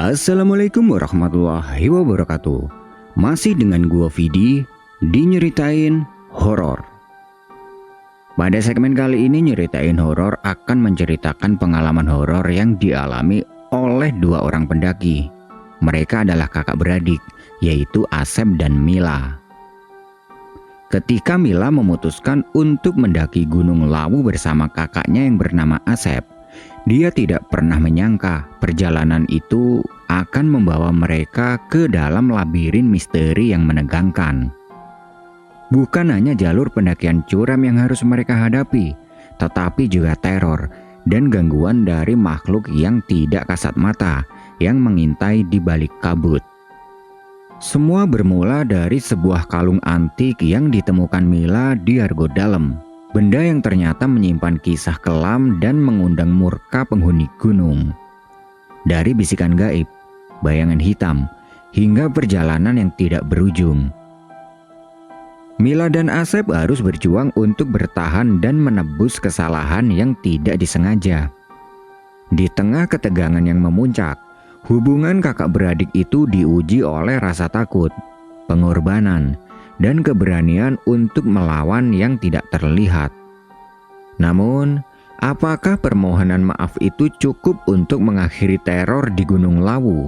Assalamualaikum warahmatullahi wabarakatuh. Masih dengan gua Vidi di Nyeritain Horor. Pada segmen kali ini Nyeritain Horor akan menceritakan pengalaman horor yang dialami oleh dua orang pendaki. Mereka adalah kakak beradik, yaitu Asep dan Mila. Ketika Mila memutuskan untuk mendaki Gunung Lawu bersama kakaknya yang bernama Asep, dia tidak pernah menyangka perjalanan itu akan membawa mereka ke dalam labirin misteri yang menegangkan. Bukan hanya jalur pendakian curam yang harus mereka hadapi, tetapi juga teror dan gangguan dari makhluk yang tidak kasat mata yang mengintai di balik kabut. Semua bermula dari sebuah kalung antik yang ditemukan Mila di Argo Dalem. Benda yang ternyata menyimpan kisah kelam dan mengundang murka penghuni gunung. Dari bisikan gaib, bayangan hitam, hingga perjalanan yang tidak berujung. Mila dan Asep harus berjuang untuk bertahan dan menebus kesalahan yang tidak disengaja. Di tengah ketegangan yang memuncak, hubungan kakak beradik itu diuji oleh rasa takut, pengorbanan, dan keberanian untuk melawan yang tidak terlihat. Namun, apakah permohonan maaf itu cukup untuk mengakhiri teror di Gunung Lawu?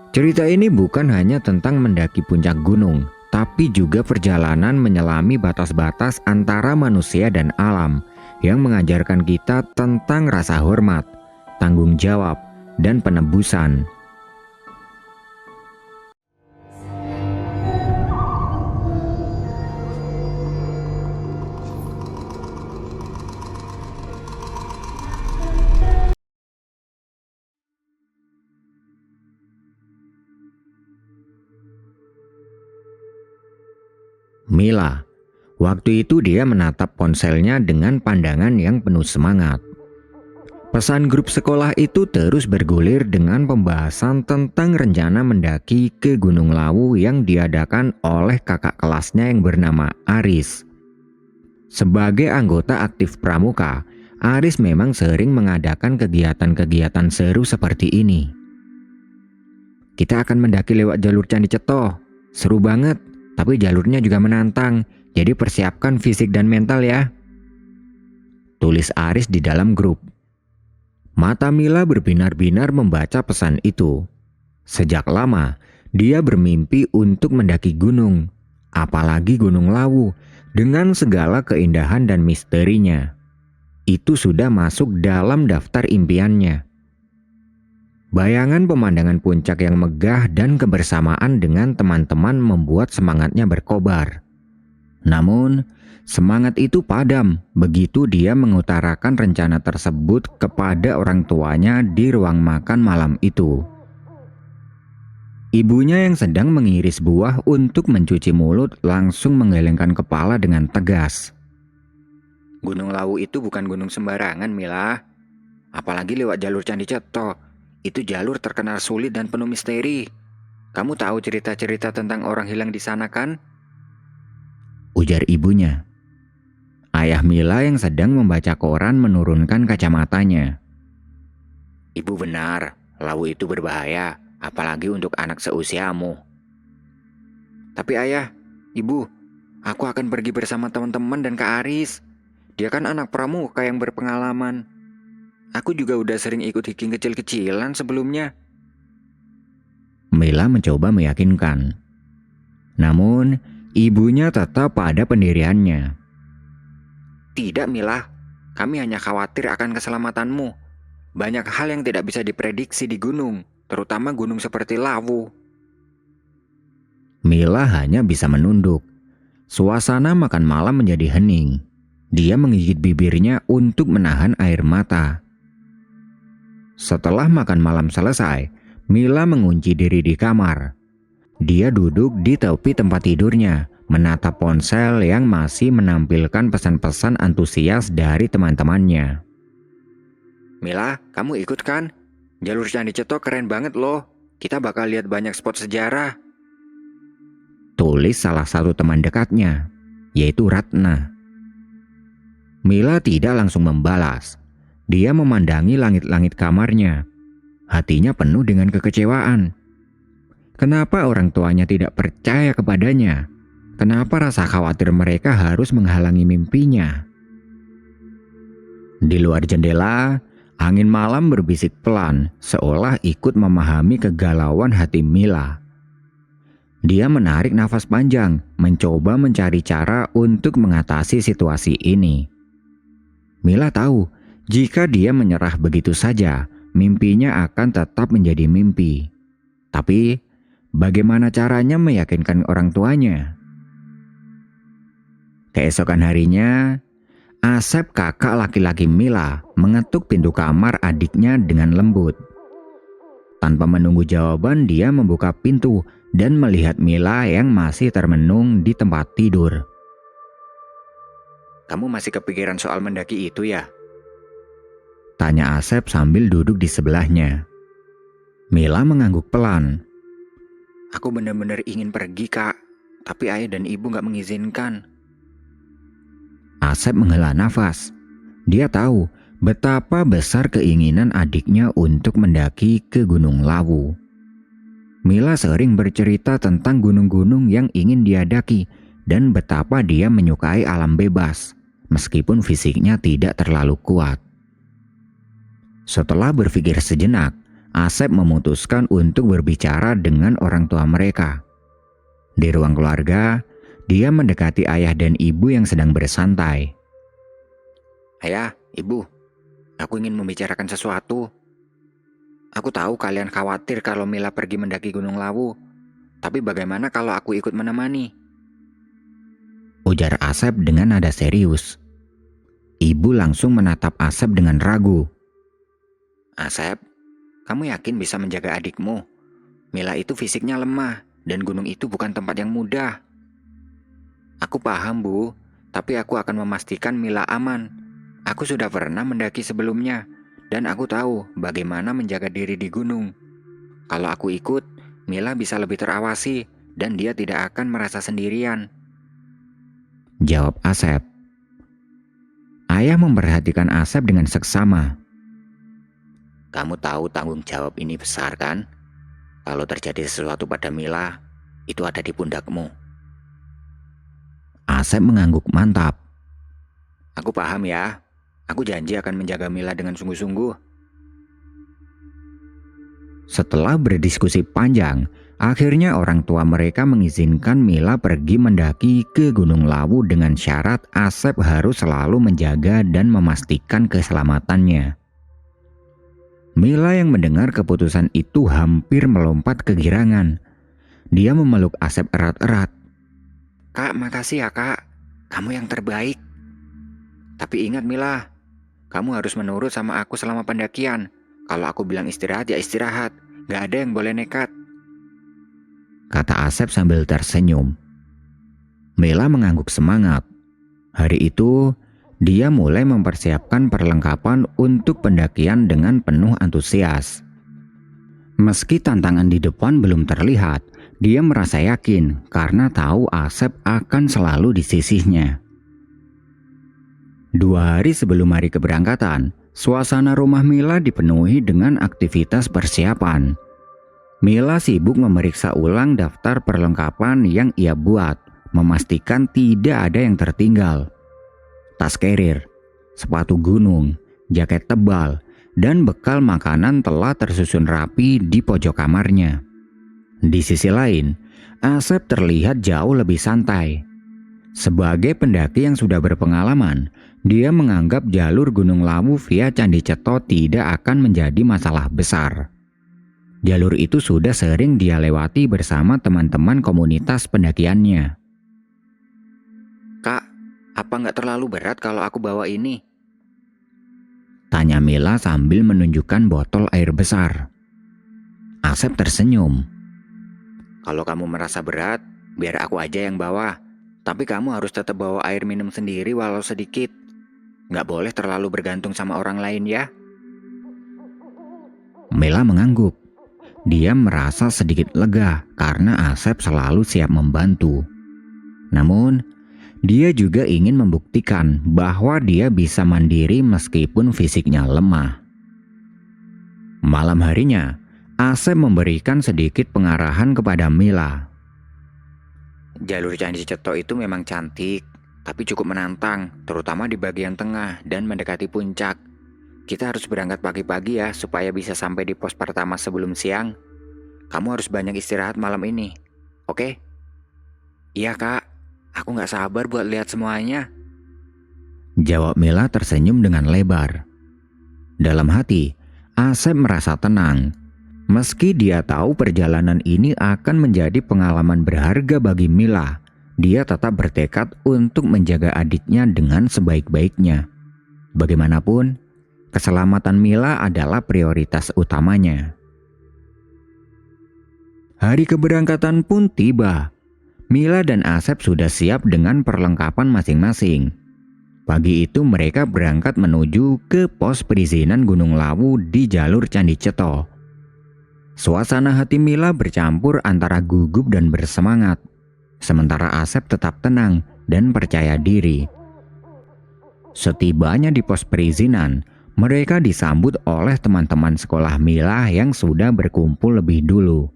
Cerita ini bukan hanya tentang mendaki puncak gunung, tapi juga perjalanan menyelami batas-batas antara manusia dan alam yang mengajarkan kita tentang rasa hormat, tanggung jawab, dan penebusan. Mila. Waktu itu dia menatap ponselnya dengan pandangan yang penuh semangat. Pesan grup sekolah itu terus bergulir dengan pembahasan tentang rencana mendaki ke Gunung Lawu yang diadakan oleh kakak kelasnya yang bernama Aris. Sebagai anggota aktif pramuka, Aris memang sering mengadakan kegiatan-kegiatan seru seperti ini. Kita akan mendaki lewat jalur Candi Ceto. Seru banget. Tapi jalurnya juga menantang, jadi persiapkan fisik dan mental ya. Tulis Aris di dalam grup. Mata Mila berbinar-binar membaca pesan itu. Sejak lama, dia bermimpi untuk mendaki gunung, apalagi Gunung Lawu, dengan segala keindahan dan misterinya. Itu sudah masuk dalam daftar impiannya. Bayangan pemandangan puncak yang megah dan kebersamaan dengan teman-teman membuat semangatnya berkobar. Namun, semangat itu padam begitu dia mengutarakan rencana tersebut kepada orang tuanya di ruang makan malam itu. Ibunya yang sedang mengiris buah untuk mencuci mulut langsung menggelengkan kepala dengan tegas. Gunung Lawu itu bukan gunung sembarangan, Mila. Apalagi lewat jalur Candi Ceto. Itu jalur terkenal sulit dan penuh misteri. Kamu tahu cerita-cerita tentang orang hilang di sana kan? Ujar ibunya. Ayah Mila yang sedang membaca koran menurunkan kacamatanya. Ibu benar, Lawu itu berbahaya, apalagi untuk anak seusiamu. Tapi ayah, ibu, aku akan pergi bersama teman-teman dan Kak Aris. Dia kan anak pramuka yang berpengalaman. Aku juga udah sering ikut hiking kecil-kecilan sebelumnya. Mila mencoba meyakinkan. Namun, ibunya tetap pada pendiriannya. Tidak, Mila. Kami hanya khawatir akan keselamatanmu. Banyak hal yang tidak bisa diprediksi di gunung, terutama gunung seperti Lawu. Mila hanya bisa menunduk. Suasana makan malam menjadi hening. Dia menggigit bibirnya untuk menahan air mata. Setelah makan malam selesai, Mila mengunci diri di kamar. Dia duduk di tepi tempat tidurnya, menatap ponsel yang masih menampilkan pesan-pesan antusias dari teman-temannya. Mila, kamu ikut kan? Jalur Candi Ceto keren banget loh. Kita bakal lihat banyak spot sejarah. Tulis salah satu teman dekatnya, yaitu Ratna. Mila tidak langsung membalas. Dia memandangi langit-langit kamarnya. hatinya penuh dengan kekecewaan. Kenapa orang tuanya tidak percaya kepadanya? Kenapa rasa khawatir mereka harus menghalangi mimpinya? Di luar jendela, angin malam berbisik pelan, seolah ikut memahami kegalauan hati Mila. Dia menarik nafas panjang, mencoba mencari cara untuk mengatasi situasi ini. Mila tahu, jika dia menyerah begitu saja, mimpinya akan tetap menjadi mimpi. Tapi, bagaimana caranya meyakinkan orang tuanya? Keesokan harinya, Asep, kakak laki-laki Mila, mengetuk pintu kamar adiknya dengan lembut. Tanpa menunggu jawaban, dia membuka pintu dan melihat Mila yang masih termenung di tempat tidur. "Kamu masih kepikiran soal mendaki itu ya?" tanya Asep sambil duduk di sebelahnya. Mila mengangguk pelan. "Aku benar-benar ingin pergi, Kak, tapi ayah dan ibu gak mengizinkan." Asep menghela nafas. Dia tahu betapa besar keinginan adiknya untuk mendaki ke Gunung Lawu. Mila sering bercerita tentang gunung-gunung yang ingin dia daki dan betapa dia menyukai alam bebas, meskipun fisiknya tidak terlalu kuat. Setelah berpikir sejenak, Asep memutuskan untuk berbicara dengan orang tua mereka. Di ruang keluarga, dia mendekati ayah dan ibu yang sedang bersantai. "Ayah, ibu, aku ingin membicarakan sesuatu. Aku tahu kalian khawatir kalau Mila pergi mendaki Gunung Lawu, tapi bagaimana kalau aku ikut menemani?" ujar Asep dengan nada serius. Ibu langsung menatap Asep dengan ragu. "Asep, kamu yakin bisa menjaga adikmu? Mila itu fisiknya lemah dan gunung itu bukan tempat yang mudah." "Aku paham, Bu, tapi aku akan memastikan Mila aman. Aku sudah pernah mendaki sebelumnya, dan aku tahu bagaimana menjaga diri di gunung. Kalau aku ikut, Mila bisa lebih terawasi, dan dia tidak akan merasa sendirian," jawab Asep. Ayah memperhatikan Asep dengan seksama. "Kamu tahu tanggung jawab ini besar kan? Kalau terjadi sesuatu pada Mila, itu ada di pundakmu." Asep mengangguk mantap. "Aku paham ya. Aku janji akan menjaga Mila dengan sungguh-sungguh." Setelah berdiskusi panjang, akhirnya orang tua mereka mengizinkan Mila pergi mendaki ke Gunung Lawu dengan syarat Asep harus selalu menjaga dan memastikan keselamatannya. Mila yang mendengar keputusan itu hampir melompat kegirangan. Dia memeluk Asep erat-erat. "Kak, makasih ya kak. Kamu yang terbaik. Tapi ingat Mila, kamu harus menurut sama aku selama pendakian. Kalau aku bilang istirahat ya istirahat. Gak ada yang boleh nekat," kata Asep sambil tersenyum. Mila mengangguk semangat. Hari itu, dia mulai mempersiapkan perlengkapan untuk pendakian dengan penuh antusias. Meski tantangan di depan belum terlihat, dia merasa yakin karena tahu Asep akan selalu di sisinya. 2 hari sebelum hari keberangkatan, suasana rumah Mila dipenuhi dengan aktivitas persiapan. Mila sibuk memeriksa ulang daftar perlengkapan yang ia buat, memastikan tidak ada yang tertinggal. Tas carrier, sepatu gunung, jaket tebal, dan bekal makanan telah tersusun rapi di pojok kamarnya. Di sisi lain, Asep terlihat jauh lebih santai. Sebagai pendaki yang sudah berpengalaman, dia menganggap jalur Gunung Lawu via Candi Ceto tidak akan menjadi masalah besar. Jalur itu sudah sering dia lewati bersama teman-teman komunitas pendakiannya. "Kak, apa nggak terlalu berat kalau aku bawa ini?" tanya Mila sambil menunjukkan botol air besar. Asep tersenyum. "Kalau kamu merasa berat, biar aku aja yang bawa. Tapi kamu harus tetap bawa air minum sendiri walau sedikit. Nggak boleh terlalu bergantung sama orang lain ya." Mila mengangguk. Dia merasa sedikit lega karena Asep selalu siap membantu. Namun, dia juga ingin membuktikan bahwa dia bisa mandiri meskipun fisiknya lemah. Malam harinya, Asep memberikan sedikit pengarahan kepada Mila. Jalur Candi Ceto itu memang cantik, tapi cukup menantang, terutama di bagian tengah dan mendekati puncak. Kita harus berangkat pagi-pagi ya, supaya bisa sampai di pos pertama sebelum siang. Kamu harus banyak istirahat malam ini, oke? Iya kak, aku gak sabar buat lihat semuanya. Jawab Mila tersenyum dengan lebar. Dalam hati, Asep merasa tenang. Meski dia tahu perjalanan ini akan menjadi pengalaman berharga bagi Mila, dia tetap bertekad untuk menjaga adiknya dengan sebaik-baiknya. Bagaimanapun, keselamatan Mila adalah prioritas utamanya. Hari keberangkatan pun tiba. Mila dan Asep sudah siap dengan perlengkapan masing-masing. Pagi itu mereka berangkat menuju ke pos perizinan Gunung Lawu di jalur Candi Ceto. Suasana hati Mila bercampur antara gugup dan bersemangat, sementara Asep tetap tenang dan percaya diri. Setibanya di pos perizinan, mereka disambut oleh teman-teman sekolah Mila yang sudah berkumpul lebih dulu.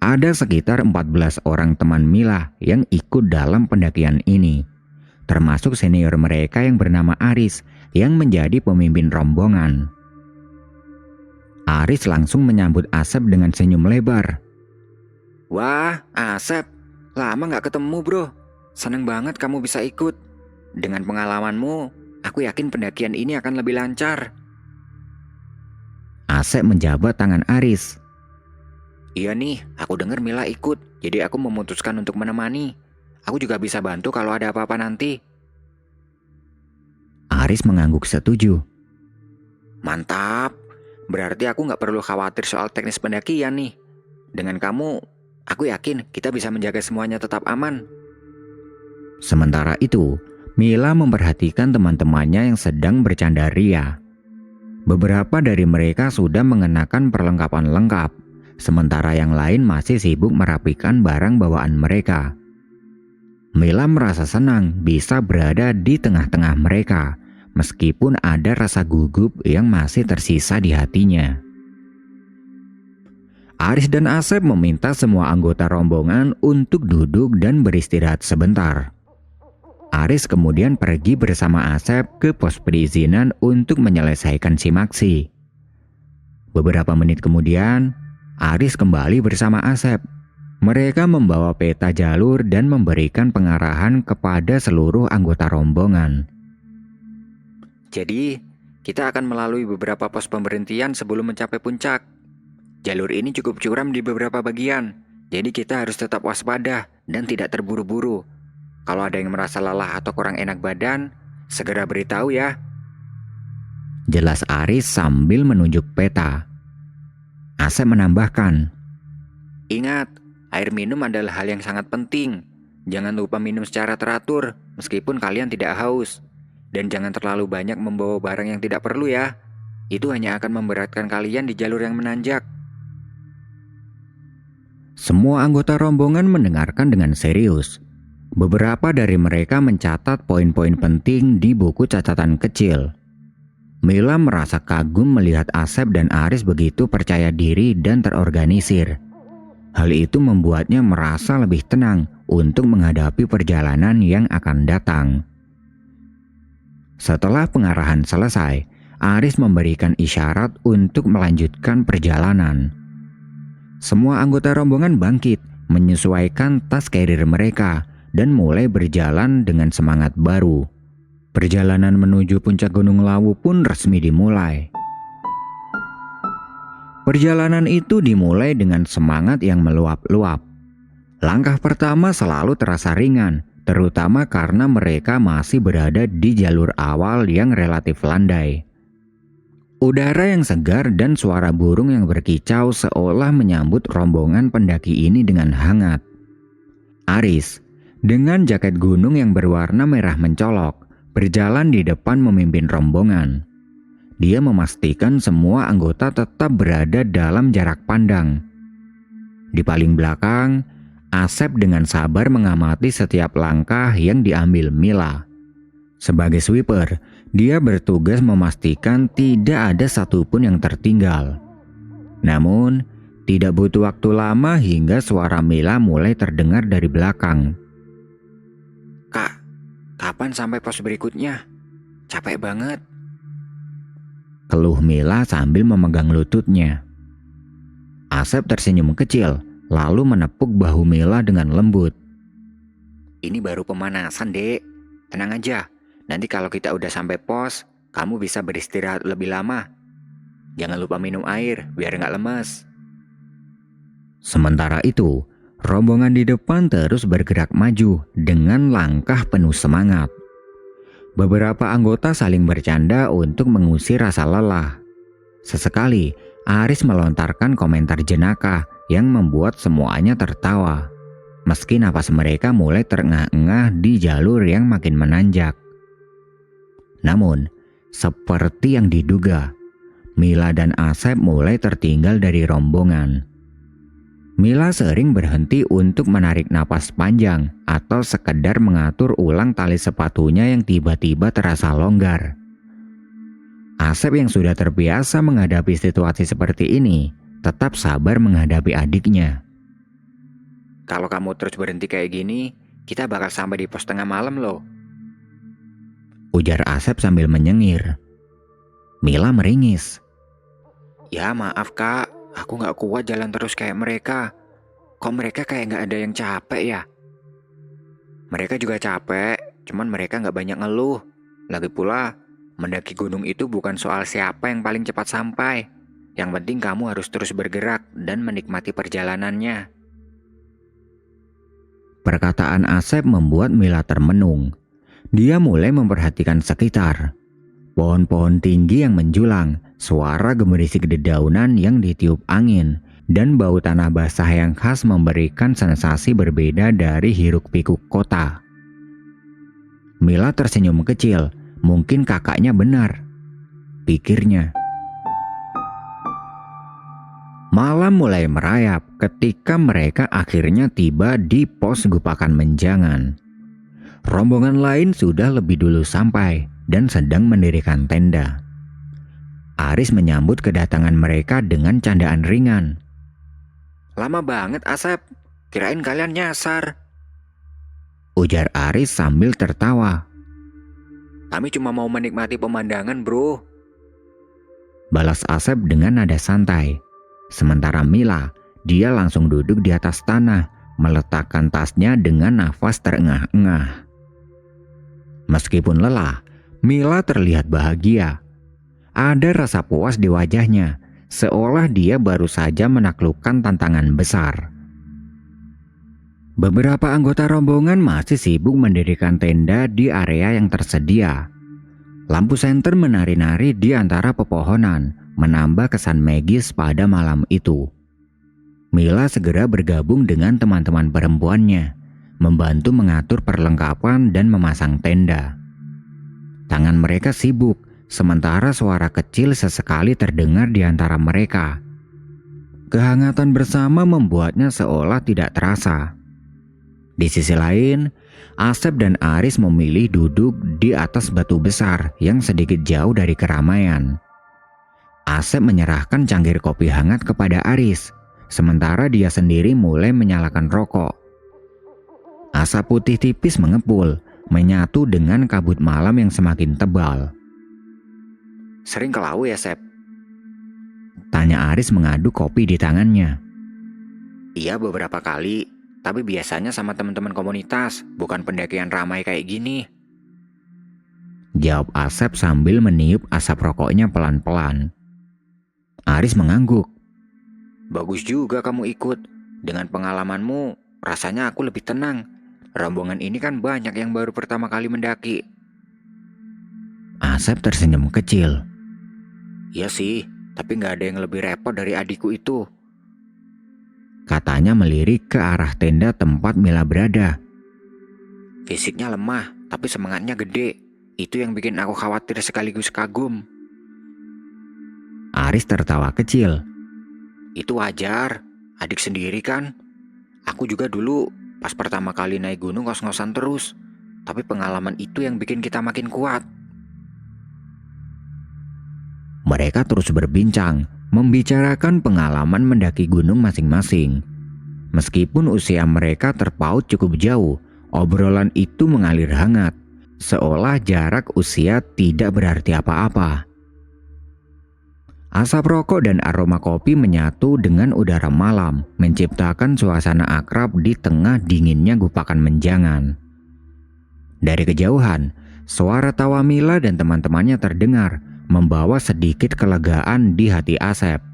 Ada sekitar 14 orang teman Mila yang ikut dalam pendakian ini, termasuk senior mereka yang bernama Aris yang menjadi pemimpin rombongan. Aris langsung menyambut Asep dengan senyum lebar. Wah, Asep, lama gak ketemu bro. Seneng banget kamu bisa ikut. Dengan pengalamanmu, aku yakin pendakian ini akan lebih lancar. Asep menjabat tangan Aris. Iya nih, aku dengar Mila ikut, jadi aku memutuskan untuk menemani. Aku juga bisa bantu kalau ada apa-apa nanti. Aris mengangguk setuju. Mantap, berarti aku gak perlu khawatir soal teknis pendakian nih. Dengan kamu, aku yakin kita bisa menjaga semuanya tetap aman. Sementara itu, Mila memperhatikan teman-temannya yang sedang bercanda ria. Beberapa dari mereka sudah mengenakan perlengkapan lengkap, sementara yang lain masih sibuk merapikan barang bawaan mereka. Mila merasa senang bisa berada di tengah-tengah mereka, meskipun ada rasa gugup yang masih tersisa di hatinya. Aris dan Asep meminta semua anggota rombongan untuk duduk dan beristirahat sebentar. Aris kemudian pergi bersama Asep ke pos perizinan untuk menyelesaikan simaksi. Beberapa menit kemudian, Aris kembali bersama Asep. Mereka membawa peta jalur dan memberikan pengarahan kepada seluruh anggota rombongan. Jadi, kita akan melalui beberapa pos pemberhentian sebelum mencapai puncak. Jalur ini cukup curam di beberapa bagian, jadi kita harus tetap waspada dan tidak terburu-buru. Kalau ada yang merasa lelah atau kurang enak badan, segera beritahu ya. Jelas Aris sambil menunjuk peta. Asep menambahkan, Ingat, air minum adalah hal yang sangat penting. Jangan lupa minum secara teratur, meskipun kalian tidak haus. Dan jangan terlalu banyak membawa barang yang tidak perlu ya. Itu hanya akan memberatkan kalian di jalur yang menanjak. Semua anggota rombongan mendengarkan dengan serius. Beberapa dari mereka mencatat poin-poin penting di buku catatan kecil. Mila merasa kagum melihat Asep dan Aris begitu percaya diri dan terorganisir. Hal itu membuatnya merasa lebih tenang untuk menghadapi perjalanan yang akan datang. Setelah pengarahan selesai, Aris memberikan isyarat untuk melanjutkan perjalanan. Semua anggota rombongan bangkit, menyesuaikan tas carrier mereka, dan mulai berjalan dengan semangat baru. Perjalanan menuju puncak Gunung Lawu pun resmi dimulai. Perjalanan itu dimulai dengan semangat yang meluap-luap. Langkah pertama selalu terasa ringan, terutama karena mereka masih berada di jalur awal yang relatif landai. Udara yang segar dan suara burung yang berkicau seolah menyambut rombongan pendaki ini dengan hangat. Aris, dengan jaket gunung yang berwarna merah mencolok, berjalan di depan memimpin rombongan. Dia memastikan semua anggota tetap berada dalam jarak pandang. Di paling belakang, Asep dengan sabar mengamati setiap langkah yang diambil Mila. Sebagai sweeper, Dia bertugas memastikan tidak ada satupun yang tertinggal. Namun, tidak butuh waktu lama hingga suara Mila mulai terdengar dari belakang. Kak, kapan sampai pos berikutnya? Capek banget. Keluh Mila sambil memegang lututnya. Asep tersenyum kecil, lalu menepuk bahu Mila dengan lembut. Ini baru pemanasan, Dek. Tenang aja, nanti kalau kita udah sampai pos, kamu bisa beristirahat lebih lama. Jangan lupa minum air, biar nggak lemes. Sementara itu, rombongan di depan terus bergerak maju dengan langkah penuh semangat. Beberapa anggota saling bercanda untuk mengusir rasa lelah. Sesekali, Aris melontarkan komentar jenaka yang membuat semuanya tertawa. Meski napas mereka mulai terengah-engah di jalur yang makin menanjak. Namun, seperti yang diduga, Mila dan Asep mulai tertinggal dari rombongan. Mila sering berhenti untuk menarik napas panjang atau sekedar mengatur ulang tali sepatunya yang tiba-tiba terasa longgar. Asep yang sudah terbiasa menghadapi situasi seperti ini, tetap sabar menghadapi adiknya. Kalau kamu terus berhenti kayak gini, kita bakal sampai di pos tengah malam loh. Ujar Asep sambil menyengir. Mila meringis. Ya maaf kak, aku gak kuat jalan terus kayak mereka. Kok mereka kayak gak ada yang capek ya? Mereka juga capek, cuman mereka gak banyak ngeluh. Lagi pula, mendaki gunung itu bukan soal siapa yang paling cepat sampai. Yang penting kamu harus terus bergerak dan menikmati perjalanannya. Perkataan Asep membuat Mila termenung. Dia mulai memperhatikan sekitar. Pohon-pohon tinggi yang menjulang, suara gemerisik dedaunan yang ditiup angin, dan bau tanah basah yang khas memberikan sensasi berbeda dari hiruk-pikuk kota. Mila tersenyum kecil, mungkin kakaknya benar, pikirnya. Malam mulai merayap ketika mereka akhirnya tiba di pos Gupakan Menjangan. Rombongan lain sudah lebih dulu sampai dan sedang mendirikan tenda. Aris menyambut kedatangan mereka dengan candaan ringan. Lama banget Asep, kirain kalian nyasar. Ujar Aris sambil tertawa. Kami cuma mau menikmati pemandangan bro. Balas Asep dengan nada santai. Sementara Mila, dia langsung duduk di atas tanah, meletakkan tasnya dengan nafas terengah-engah. Meskipun lelah, Mila terlihat bahagia. Ada rasa puas di wajahnya, seolah dia baru saja menaklukkan tantangan besar. Beberapa anggota rombongan masih sibuk mendirikan tenda di area yang tersedia. Lampu senter menari-nari di antara pepohonan, menambah kesan magis pada malam itu. Mila segera bergabung dengan teman-teman perempuannya, membantu mengatur perlengkapan dan memasang tenda. Tangan mereka sibuk, sementara suara kecil sesekali terdengar di antara mereka. Kehangatan bersama membuatnya seolah tidak terasa. Di sisi lain, Asep dan Aris memilih duduk di atas batu besar yang sedikit jauh dari keramaian. Asep menyerahkan cangkir kopi hangat kepada Aris, sementara dia sendiri mulai menyalakan rokok. Asap putih tipis mengepul, menyatu dengan kabut malam yang semakin tebal. Sering ke laut ya Sep? Tanya Aris mengaduk kopi di tangannya. Iya beberapa kali, tapi biasanya sama teman-teman komunitas, bukan pendakian ramai kayak gini. Jawab Asep sambil meniup asap rokoknya pelan-pelan. Aris mengangguk. Bagus juga kamu ikut. Dengan pengalamanmu, rasanya aku lebih tenang. Rombongan ini kan banyak yang baru pertama kali mendaki. Asep tersenyum kecil. Iya sih, tapi gak ada yang lebih repot dari adikku itu. Katanya melirik ke arah tenda tempat Mila berada. Fisiknya lemah, tapi semangatnya gede. Itu yang bikin aku khawatir sekaligus kagum. Aris tertawa kecil. Itu wajar, adik sendiri kan. Aku juga dulu pas pertama kali naik gunung ngos-ngosan terus. Tapi pengalaman itu yang bikin kita makin kuat. Mereka terus berbincang, membicarakan pengalaman mendaki gunung masing-masing. Meskipun usia mereka terpaut cukup jauh, obrolan itu mengalir hangat, seolah jarak usia tidak berarti apa-apa. Asap rokok dan aroma kopi menyatu dengan udara malam, menciptakan suasana akrab di tengah dinginnya gupakan menjangan. Dari kejauhan, suara tawa Mila dan teman-temannya terdengar, membawa sedikit kelegaan di hati Asep.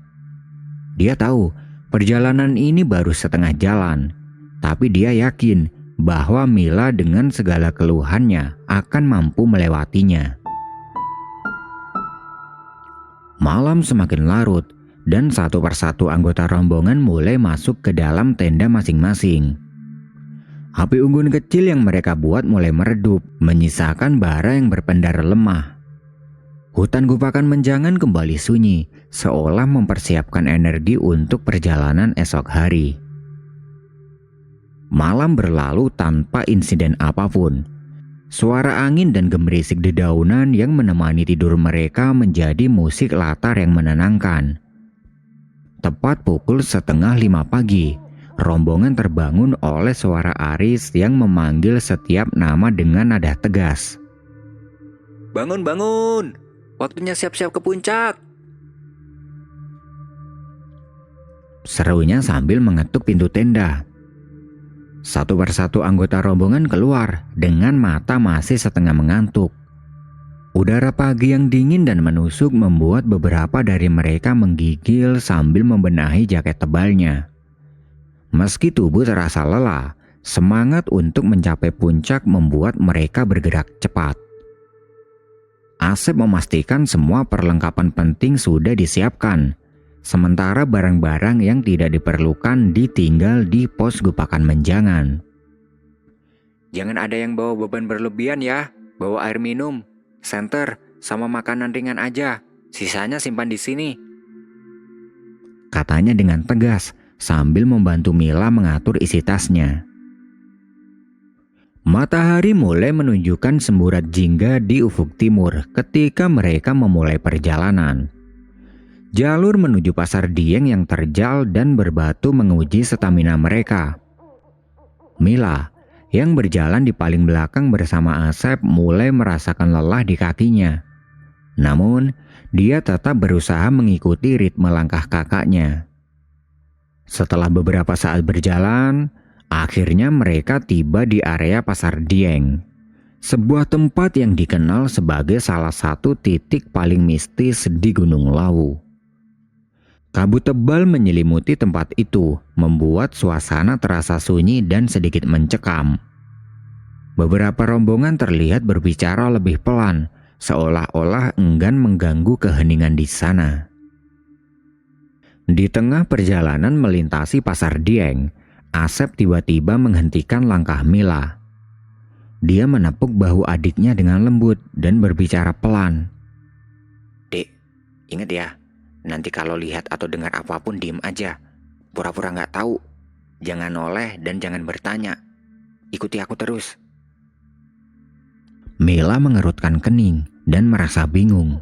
Dia tahu perjalanan ini baru setengah jalan, tapi dia yakin bahwa Mila dengan segala keluhannya akan mampu melewatinya. Malam semakin larut dan satu persatu anggota rombongan mulai masuk ke dalam tenda masing-masing. Api unggun kecil yang mereka buat mulai meredup, menyisakan bara yang berpendar lemah. Hutan gupakan menjangan kembali sunyi, seolah mempersiapkan energi untuk perjalanan esok hari. Malam berlalu tanpa insiden apapun. Suara angin dan gemerisik dedaunan yang menemani tidur mereka menjadi musik latar yang menenangkan. Tepat pukul 4:30 pagi, rombongan terbangun oleh suara Aris yang memanggil setiap nama dengan nada tegas. Bangun, bangun! Waktunya siap-siap ke puncak! Serunya sambil mengetuk pintu tenda. Satu persatu anggota rombongan keluar dengan mata masih setengah mengantuk. Udara pagi yang dingin dan menusuk membuat beberapa dari mereka menggigil sambil membenahi jaket tebalnya. Meski tubuh terasa lelah, semangat untuk mencapai puncak membuat mereka bergerak cepat. Asep memastikan semua perlengkapan penting sudah disiapkan, sementara barang-barang yang tidak diperlukan ditinggal di pos gupakan menjangan. Jangan ada yang bawa beban berlebihan ya. Bawa air minum, senter, sama makanan ringan aja. Sisanya simpan di sini. Katanya dengan tegas sambil membantu Mila mengatur isi tasnya. Matahari mulai menunjukkan semburat jingga di ufuk timur ketika mereka memulai perjalanan. Jalur menuju Pasar Dieng yang terjal dan berbatu menguji stamina mereka. Mila, yang berjalan di paling belakang bersama Asep, mulai merasakan lelah di kakinya. Namun, dia tetap berusaha mengikuti ritme langkah kakaknya. Setelah beberapa saat berjalan, akhirnya mereka tiba di area Pasar Dieng, sebuah tempat yang dikenal sebagai salah satu titik paling mistis di Gunung Lawu. Kabut tebal menyelimuti tempat itu, membuat suasana terasa sunyi dan sedikit mencekam. Beberapa rombongan terlihat berbicara lebih pelan, seolah-olah enggan mengganggu keheningan di sana. Di tengah perjalanan melintasi Pasar Dieng, Asep tiba-tiba menghentikan langkah Mila. Dia menepuk bahu adiknya dengan lembut dan berbicara pelan. Dek, ingat ya. Nanti kalau lihat atau dengar apapun diem aja. Pura-pura gak tahu. Jangan noleh dan jangan bertanya. Ikuti aku terus. Mila mengerutkan kening dan merasa bingung.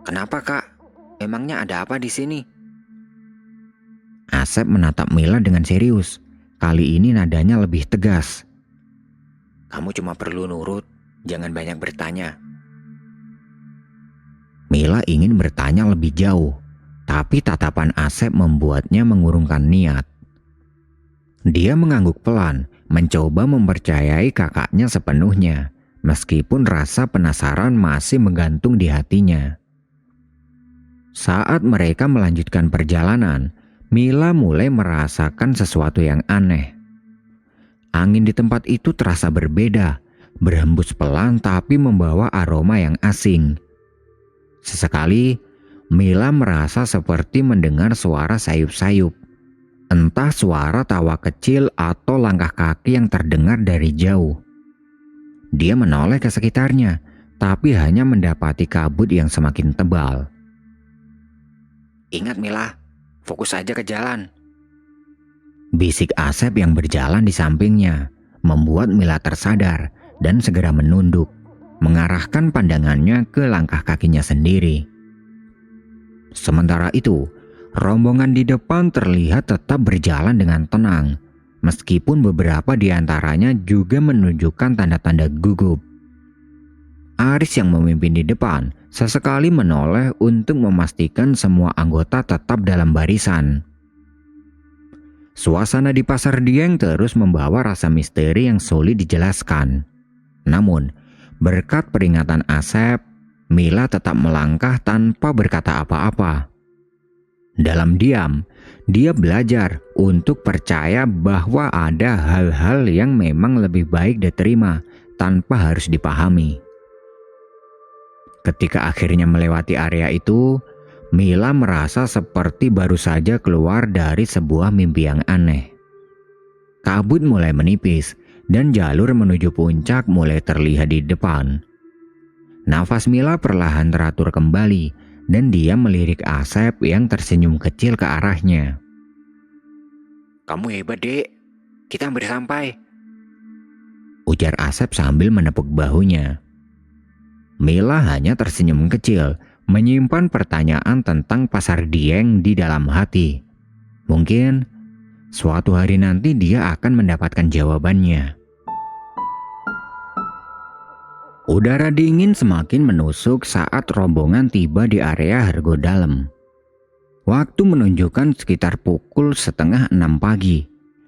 Kenapa kak? Emangnya ada apa di sini? Asep menatap Mila dengan serius. Kali ini nadanya lebih tegas. Kamu cuma perlu nurut. Jangan banyak bertanya. Mila ingin bertanya lebih jauh, tapi tatapan Asep membuatnya mengurungkan niat. Dia mengangguk pelan, mencoba mempercayai kakaknya sepenuhnya, meskipun rasa penasaran masih menggantung di hatinya. Saat mereka melanjutkan perjalanan, Mila mulai merasakan sesuatu yang aneh. Angin di tempat itu terasa berbeda, berhembus pelan tapi membawa aroma yang asing. Sesekali, Mila merasa seperti mendengar suara sayup-sayup. Entah suara tawa kecil atau langkah kaki yang terdengar dari jauh. Dia menoleh ke sekitarnya, tapi hanya mendapati kabut yang semakin tebal. Ingat Mila, fokus aja ke jalan. Bisik Asep yang berjalan di sampingnya, membuat Mila tersadar dan segera menunduk, mengarahkan pandangannya ke langkah kakinya sendiri. Sementara itu, rombongan di depan terlihat tetap berjalan dengan tenang, meskipun beberapa di antaranya juga menunjukkan tanda-tanda gugup. Aris yang memimpin di depan sesekali menoleh untuk memastikan semua anggota tetap dalam barisan. Suasana di Pasar Dieng terus membawa rasa misteri yang sulit dijelaskan. Namun, berkat peringatan Asep, Mila tetap melangkah tanpa berkata apa-apa. Dalam diam, dia belajar untuk percaya bahwa ada hal-hal yang memang lebih baik diterima tanpa harus dipahami. Ketika akhirnya melewati area itu, Mila merasa seperti baru saja keluar dari sebuah mimpi yang aneh. Kabut mulai menipis dan jalur menuju puncak mulai terlihat di depan. Nafas Mila perlahan teratur kembali dan dia melirik Asep yang tersenyum kecil ke arahnya. Kamu hebat, Dek. Kita hampir sampai. Ujar Asep sambil menepuk bahunya. Mila hanya tersenyum kecil, menyimpan pertanyaan tentang Pasar Dieng di dalam hati. Mungkin suatu hari nanti dia akan mendapatkan jawabannya. Udara dingin semakin menusuk saat rombongan tiba di area Hargo Dalem. Waktu menunjukkan sekitar pukul 5:30 pagi,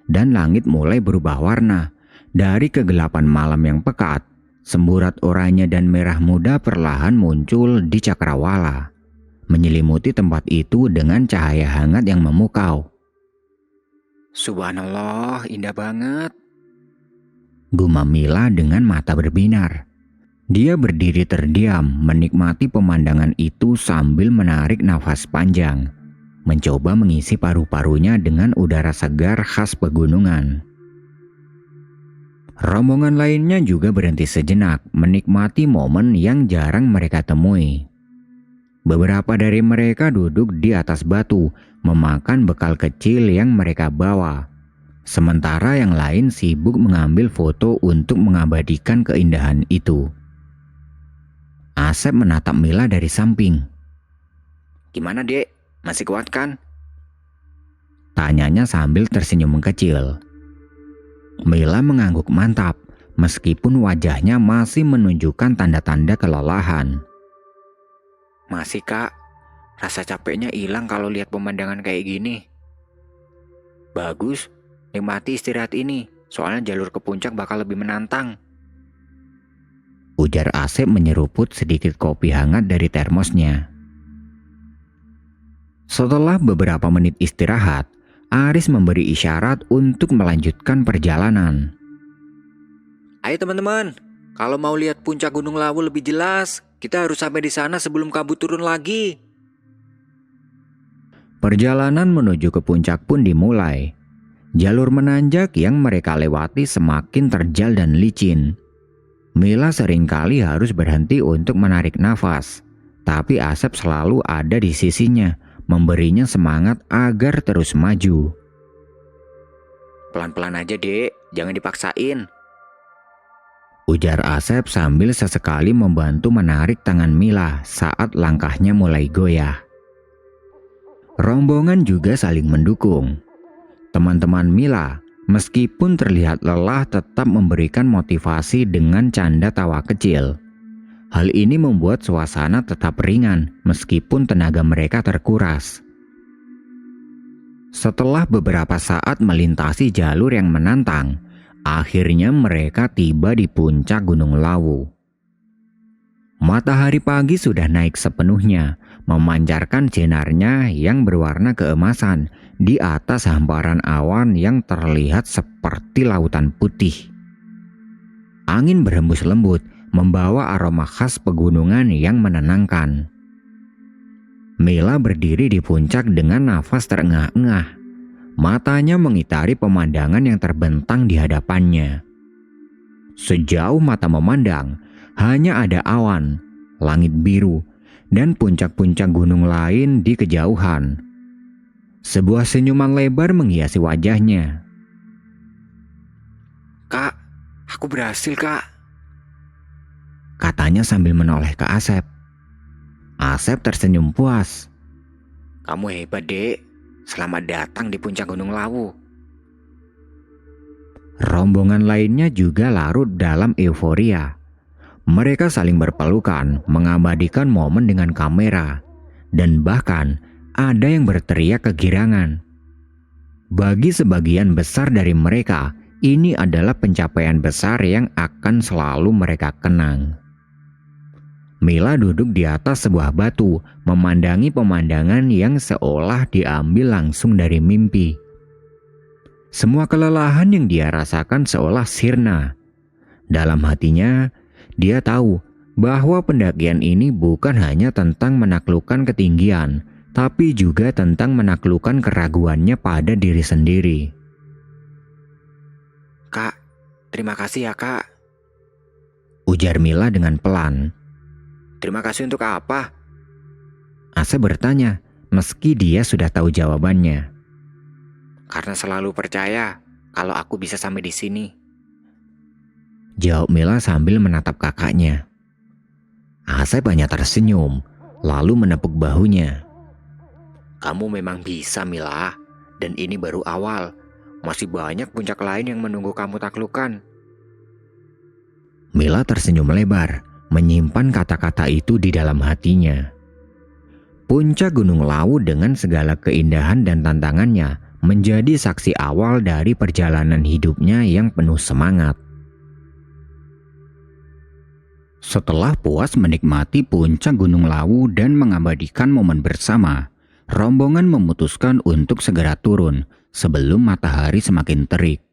dan langit mulai berubah warna. Dari kegelapan malam yang pekat, semburat oranye dan merah muda perlahan muncul di cakrawala, menyelimuti tempat itu dengan cahaya hangat yang memukau. Subhanallah, indah banget. Gumam Mila dengan mata berbinar. Dia berdiri terdiam menikmati pemandangan itu sambil menarik nafas panjang, mencoba mengisi paru-parunya dengan udara segar khas pegunungan. Rombongan lainnya juga berhenti sejenak menikmati momen yang jarang mereka temui. Beberapa dari mereka duduk di atas batu memakan bekal kecil yang mereka bawa. Sementara yang lain sibuk mengambil foto untuk mengabadikan keindahan itu. Asep menatap Mila dari samping. Gimana, Dek? Masih kuat kan? Tanyanya sambil tersenyum kecil. Mila mengangguk mantap, meskipun wajahnya masih menunjukkan tanda-tanda kelelahan. Masih, Kak. Rasa capeknya hilang kalau lihat pemandangan kayak gini. Bagus, nikmati istirahat ini, soalnya jalur ke puncak bakal lebih menantang. Ujar Asep menyeruput sedikit kopi hangat dari termosnya. Setelah beberapa menit istirahat, Aris memberi isyarat untuk melanjutkan perjalanan. Ayo teman-teman, kalau mau lihat puncak Gunung Lawu lebih jelas, kita harus sampai di sana sebelum kabut turun lagi. Perjalanan menuju ke puncak pun dimulai. Jalur menanjak yang mereka lewati semakin terjal dan licin. Mila seringkali harus berhenti untuk menarik nafas, tapi Asep selalu ada di sisinya, memberinya semangat agar terus maju. Pelan-pelan aja, Dek, jangan dipaksain. Ujar Asep sambil sesekali membantu menarik tangan Mila saat langkahnya mulai goyah. Rombongan juga saling mendukung. Teman-teman Mila, meskipun terlihat lelah, tetap memberikan motivasi dengan canda tawa kecil. Hal ini membuat suasana tetap ringan meskipun tenaga mereka terkuras. Setelah beberapa saat melintasi jalur yang menantang, akhirnya mereka tiba di puncak Gunung Lawu. Matahari pagi sudah naik sepenuhnya, memancarkan sinarnya yang berwarna keemasan di atas hamparan awan yang terlihat seperti lautan putih. Angin berhembus lembut, membawa aroma khas pegunungan yang menenangkan. Mila berdiri di puncak dengan nafas terengah-engah. Matanya mengitari pemandangan yang terbentang di hadapannya. Sejauh mata memandang, hanya ada awan, langit biru, dan puncak-puncak gunung lain di kejauhan. Sebuah senyuman lebar menghiasi wajahnya. Kak, aku berhasil, Kak. Katanya sambil menoleh ke Asep. Asep tersenyum puas. Kamu hebat, Dek. Selamat datang di puncak Gunung Lawu. Rombongan lainnya juga larut dalam euforia. Mereka saling berpelukan, mengabadikan momen dengan kamera, dan bahkan ada yang berteriak kegirangan. Bagi sebagian besar dari mereka, ini adalah pencapaian besar yang akan selalu mereka kenang. Mila duduk di atas sebuah batu, memandangi pemandangan yang seolah diambil langsung dari mimpi. Semua kelelahan yang dia rasakan seolah sirna. Dalam hatinya, dia tahu bahwa pendakian ini bukan hanya tentang menaklukkan ketinggian, tapi juga tentang menaklukkan keraguannya pada diri sendiri. Kak, terima kasih ya, Kak. Ujar Mila dengan pelan. Terima kasih untuk apa? Asep bertanya, meski dia sudah tahu jawabannya. Karena selalu percaya kalau aku bisa sampai di sini. Jawab Mila sambil menatap kakaknya. Asep hanya tersenyum, lalu menepuk bahunya. Kamu memang bisa, Mila. Dan ini baru awal. Masih banyak puncak lain yang menunggu kamu taklukkan. Mila tersenyum lebar, menyimpan kata-kata itu di dalam hatinya. Puncak Gunung Lawu dengan segala keindahan dan tantangannya menjadi saksi awal dari perjalanan hidupnya yang penuh semangat. Setelah puas menikmati puncak Gunung Lawu dan mengabadikan momen bersama, rombongan memutuskan untuk segera turun sebelum matahari semakin terik.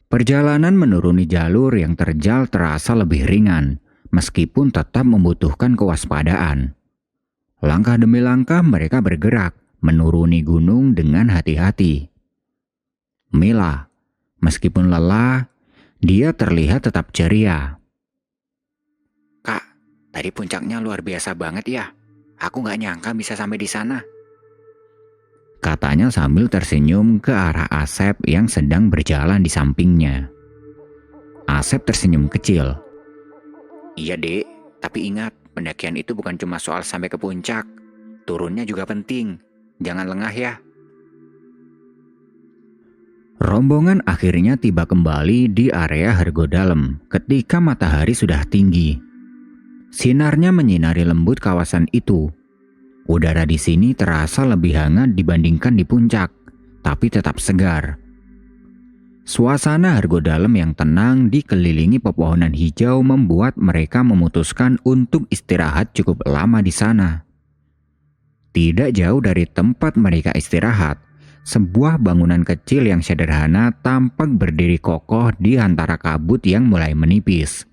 Perjalanan menuruni jalur yang terjal terasa lebih ringan, meskipun tetap membutuhkan kewaspadaan. Langkah demi langkah mereka bergerak, menuruni gunung dengan hati-hati. Mila, meskipun lelah, dia terlihat tetap ceria. Kak, tadi puncaknya luar biasa banget ya. Aku gak nyangka bisa sampai di sana. Katanya sambil tersenyum ke arah Asep yang sedang berjalan di sampingnya. Asep tersenyum kecil. Iya, Dek. Tapi ingat, pendakian itu bukan cuma soal sampai ke puncak. Turunnya juga penting. Jangan lengah ya. Rombongan akhirnya tiba kembali di area Hargodalem ketika matahari sudah tinggi. Sinarnya menyinari lembut kawasan itu. Udara di sini terasa lebih hangat dibandingkan di puncak, tapi tetap segar. Suasana Hargodalem yang tenang dikelilingi pepohonan hijau membuat mereka memutuskan untuk istirahat cukup lama di sana. Tidak jauh dari tempat mereka istirahat, sebuah bangunan kecil yang sederhana tampak berdiri kokoh di antara kabut yang mulai menipis.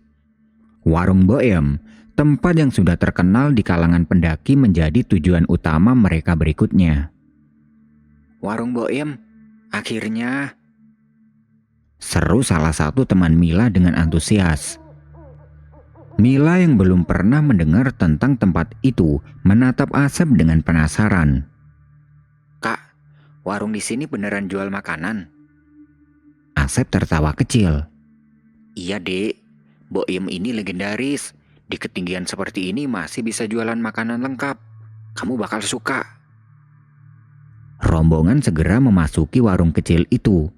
Warung Boem, tempat yang sudah terkenal di kalangan pendaki, menjadi tujuan utama mereka berikutnya. Warung Boem, akhirnya. Seru salah satu teman Mila dengan antusias. Mila yang belum pernah mendengar tentang tempat itu menatap Asep dengan penasaran. Kak, warung di sini beneran jual makanan? Asep tertawa kecil. Iya, Dek. Boem ini legendaris. Di ketinggian seperti ini masih bisa jualan makanan lengkap. Kamu bakal suka. Rombongan segera memasuki warung kecil itu.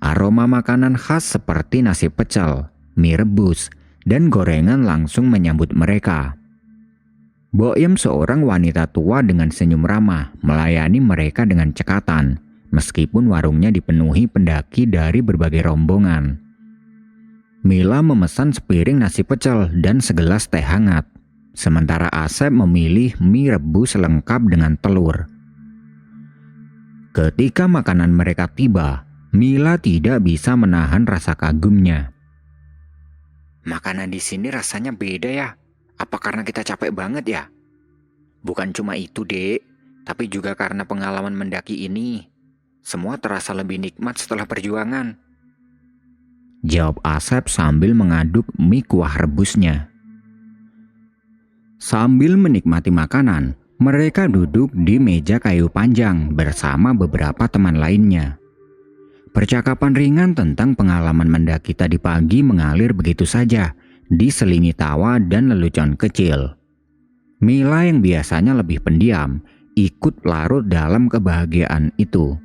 Aroma makanan khas seperti nasi pecel, mie rebus, dan gorengan langsung menyambut mereka. Boem, seorang wanita tua dengan senyum ramah, melayani mereka dengan cekatan, meskipun warungnya dipenuhi pendaki dari berbagai rombongan. Mila memesan sepiring nasi pecel dan segelas teh hangat, sementara Asep memilih mie rebus lengkap dengan telur. Ketika makanan mereka tiba, Mila tidak bisa menahan rasa kagumnya. Makanan di sini rasanya beda ya. Apa karena kita capek banget ya? Bukan cuma itu, Dek, tapi juga karena pengalaman mendaki ini. Semua terasa lebih nikmat setelah perjuangan. Jawab Asep sambil mengaduk mie kuah rebusnya. Sambil menikmati makanan, mereka duduk di meja kayu panjang bersama beberapa teman lainnya. Percakapan ringan tentang pengalaman mendaki tadi pagi mengalir begitu saja, diselingi tawa dan lelucon kecil. Mila yang biasanya lebih pendiam, ikut larut dalam kebahagiaan itu.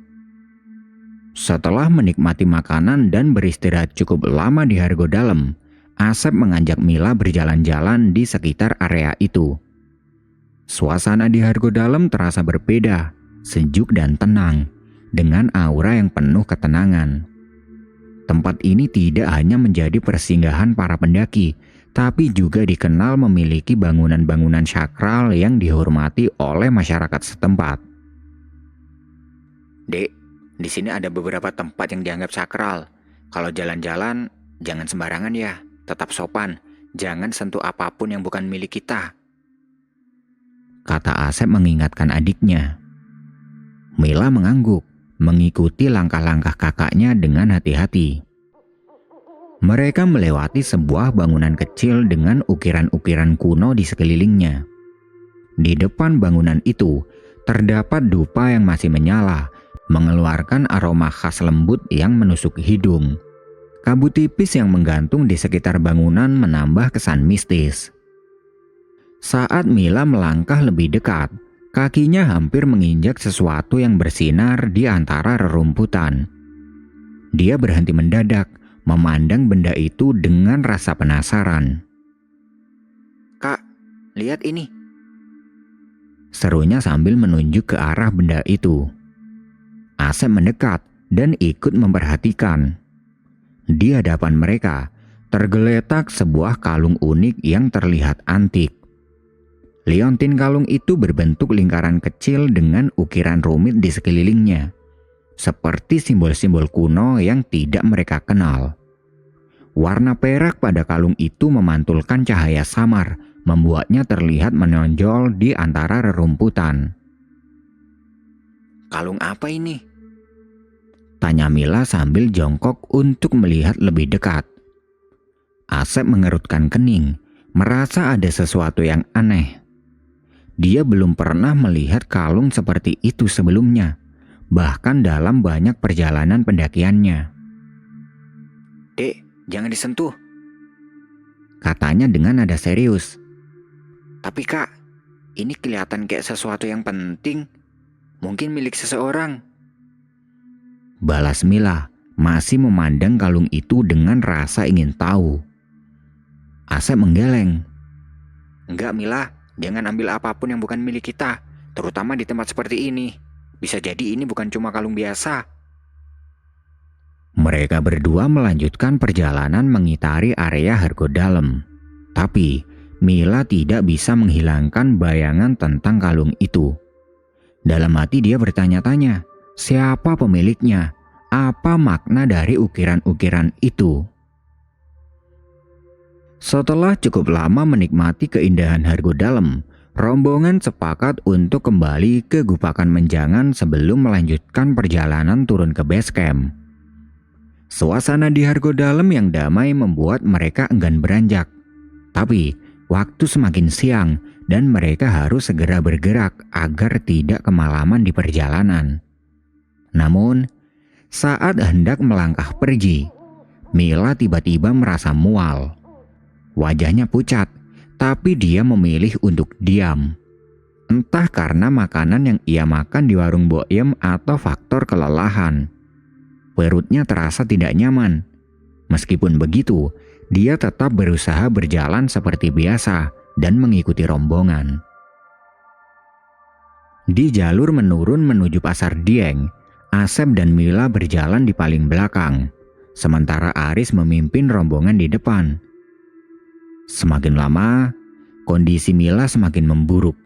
Setelah menikmati makanan dan beristirahat cukup lama di Hargo Dalam, Asep mengajak Mila berjalan-jalan di sekitar area itu. Suasana di Hargo Dalam terasa berbeda, sejuk dan tenang, dengan aura yang penuh ketenangan. Tempat ini tidak hanya menjadi persinggahan para pendaki, tapi juga dikenal memiliki bangunan-bangunan sakral yang dihormati oleh masyarakat setempat. Dek, di sini ada beberapa tempat yang dianggap sakral. Kalau jalan-jalan, jangan sembarangan ya. Tetap sopan, jangan sentuh apapun yang bukan milik kita, kata Asep mengingatkan adiknya. Mila mengangguk, mengikuti langkah-langkah kakaknya dengan hati-hati. Mereka melewati sebuah bangunan kecil dengan ukiran-ukiran kuno di sekelilingnya. Di depan bangunan itu, terdapat dupa yang masih menyala, mengeluarkan aroma khas lembut yang menusuk hidung. Kabut tipis yang menggantung di sekitar bangunan menambah kesan mistis. Saat Mila melangkah lebih dekat, kakinya hampir menginjak sesuatu yang bersinar di antara rerumputan. Dia berhenti mendadak, memandang benda itu dengan rasa penasaran. Kak, lihat ini, serunya sambil menunjuk ke arah benda itu. Asep mendekat dan ikut memperhatikan. Di hadapan mereka, tergeletak sebuah kalung unik yang terlihat antik. Liontin kalung itu berbentuk lingkaran kecil dengan ukiran rumit di sekelilingnya, seperti simbol-simbol kuno yang tidak mereka kenal. Warna perak pada kalung itu memantulkan cahaya samar, membuatnya terlihat menonjol di antara rerumputan. Kalung apa ini? Tanya Mila sambil jongkok untuk melihat lebih dekat. Asep mengerutkan kening, merasa ada sesuatu yang aneh. Dia belum pernah melihat kalung seperti itu sebelumnya, bahkan dalam banyak perjalanan pendakiannya. Dek, jangan disentuh, katanya dengan nada serius. Tapi kak, ini kelihatan kayak sesuatu yang penting, mungkin milik seseorang, balas Mila, masih memandang kalung itu dengan rasa ingin tahu. Asep menggeleng. Enggak Mila, jangan ambil apapun yang bukan milik kita, terutama di tempat seperti ini. Bisa jadi ini bukan cuma kalung biasa. Mereka berdua melanjutkan perjalanan mengitari area Hargo Dalam. Tapi Mila tidak bisa menghilangkan bayangan tentang kalung itu. Dalam hati dia bertanya-tanya, siapa pemiliknya? Apa makna dari ukiran-ukiran itu? Setelah cukup lama menikmati keindahan Hargo Dalam, rombongan sepakat untuk kembali ke Gupakan Menjangan sebelum melanjutkan perjalanan turun ke base camp. Suasana di Hargo Dalam yang damai membuat mereka enggan beranjak. Tapi waktu semakin siang dan mereka harus segera bergerak agar tidak kemalaman di perjalanan. Namun, saat hendak melangkah pergi, Mila tiba-tiba merasa mual. Wajahnya pucat, tapi dia memilih untuk diam. Entah karena makanan yang ia makan di warung Boim atau faktor kelelahan. Perutnya terasa tidak nyaman. Meskipun begitu, dia tetap berusaha berjalan seperti biasa dan mengikuti rombongan. Di jalur menurun menuju Pasar Dieng, Asep dan Mila berjalan di paling belakang, sementara Aris memimpin rombongan di depan. Semakin lama, kondisi Mila semakin memburuk.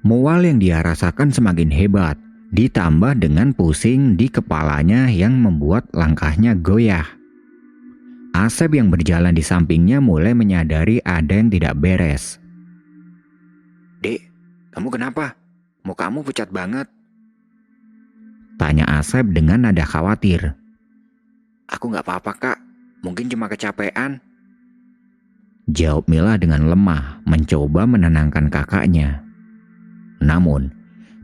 Mual yang dia rasakan semakin hebat, ditambah dengan pusing di kepalanya yang membuat langkahnya goyah. Asep yang berjalan di sampingnya mulai menyadari ada yang tidak beres. Dek, kamu kenapa? Mukamu pucat banget. Tanya Asep dengan nada khawatir. Aku gak apa-apa kak, mungkin cuma kecapean. Jawab Mila dengan lemah, mencoba menenangkan kakaknya. Namun,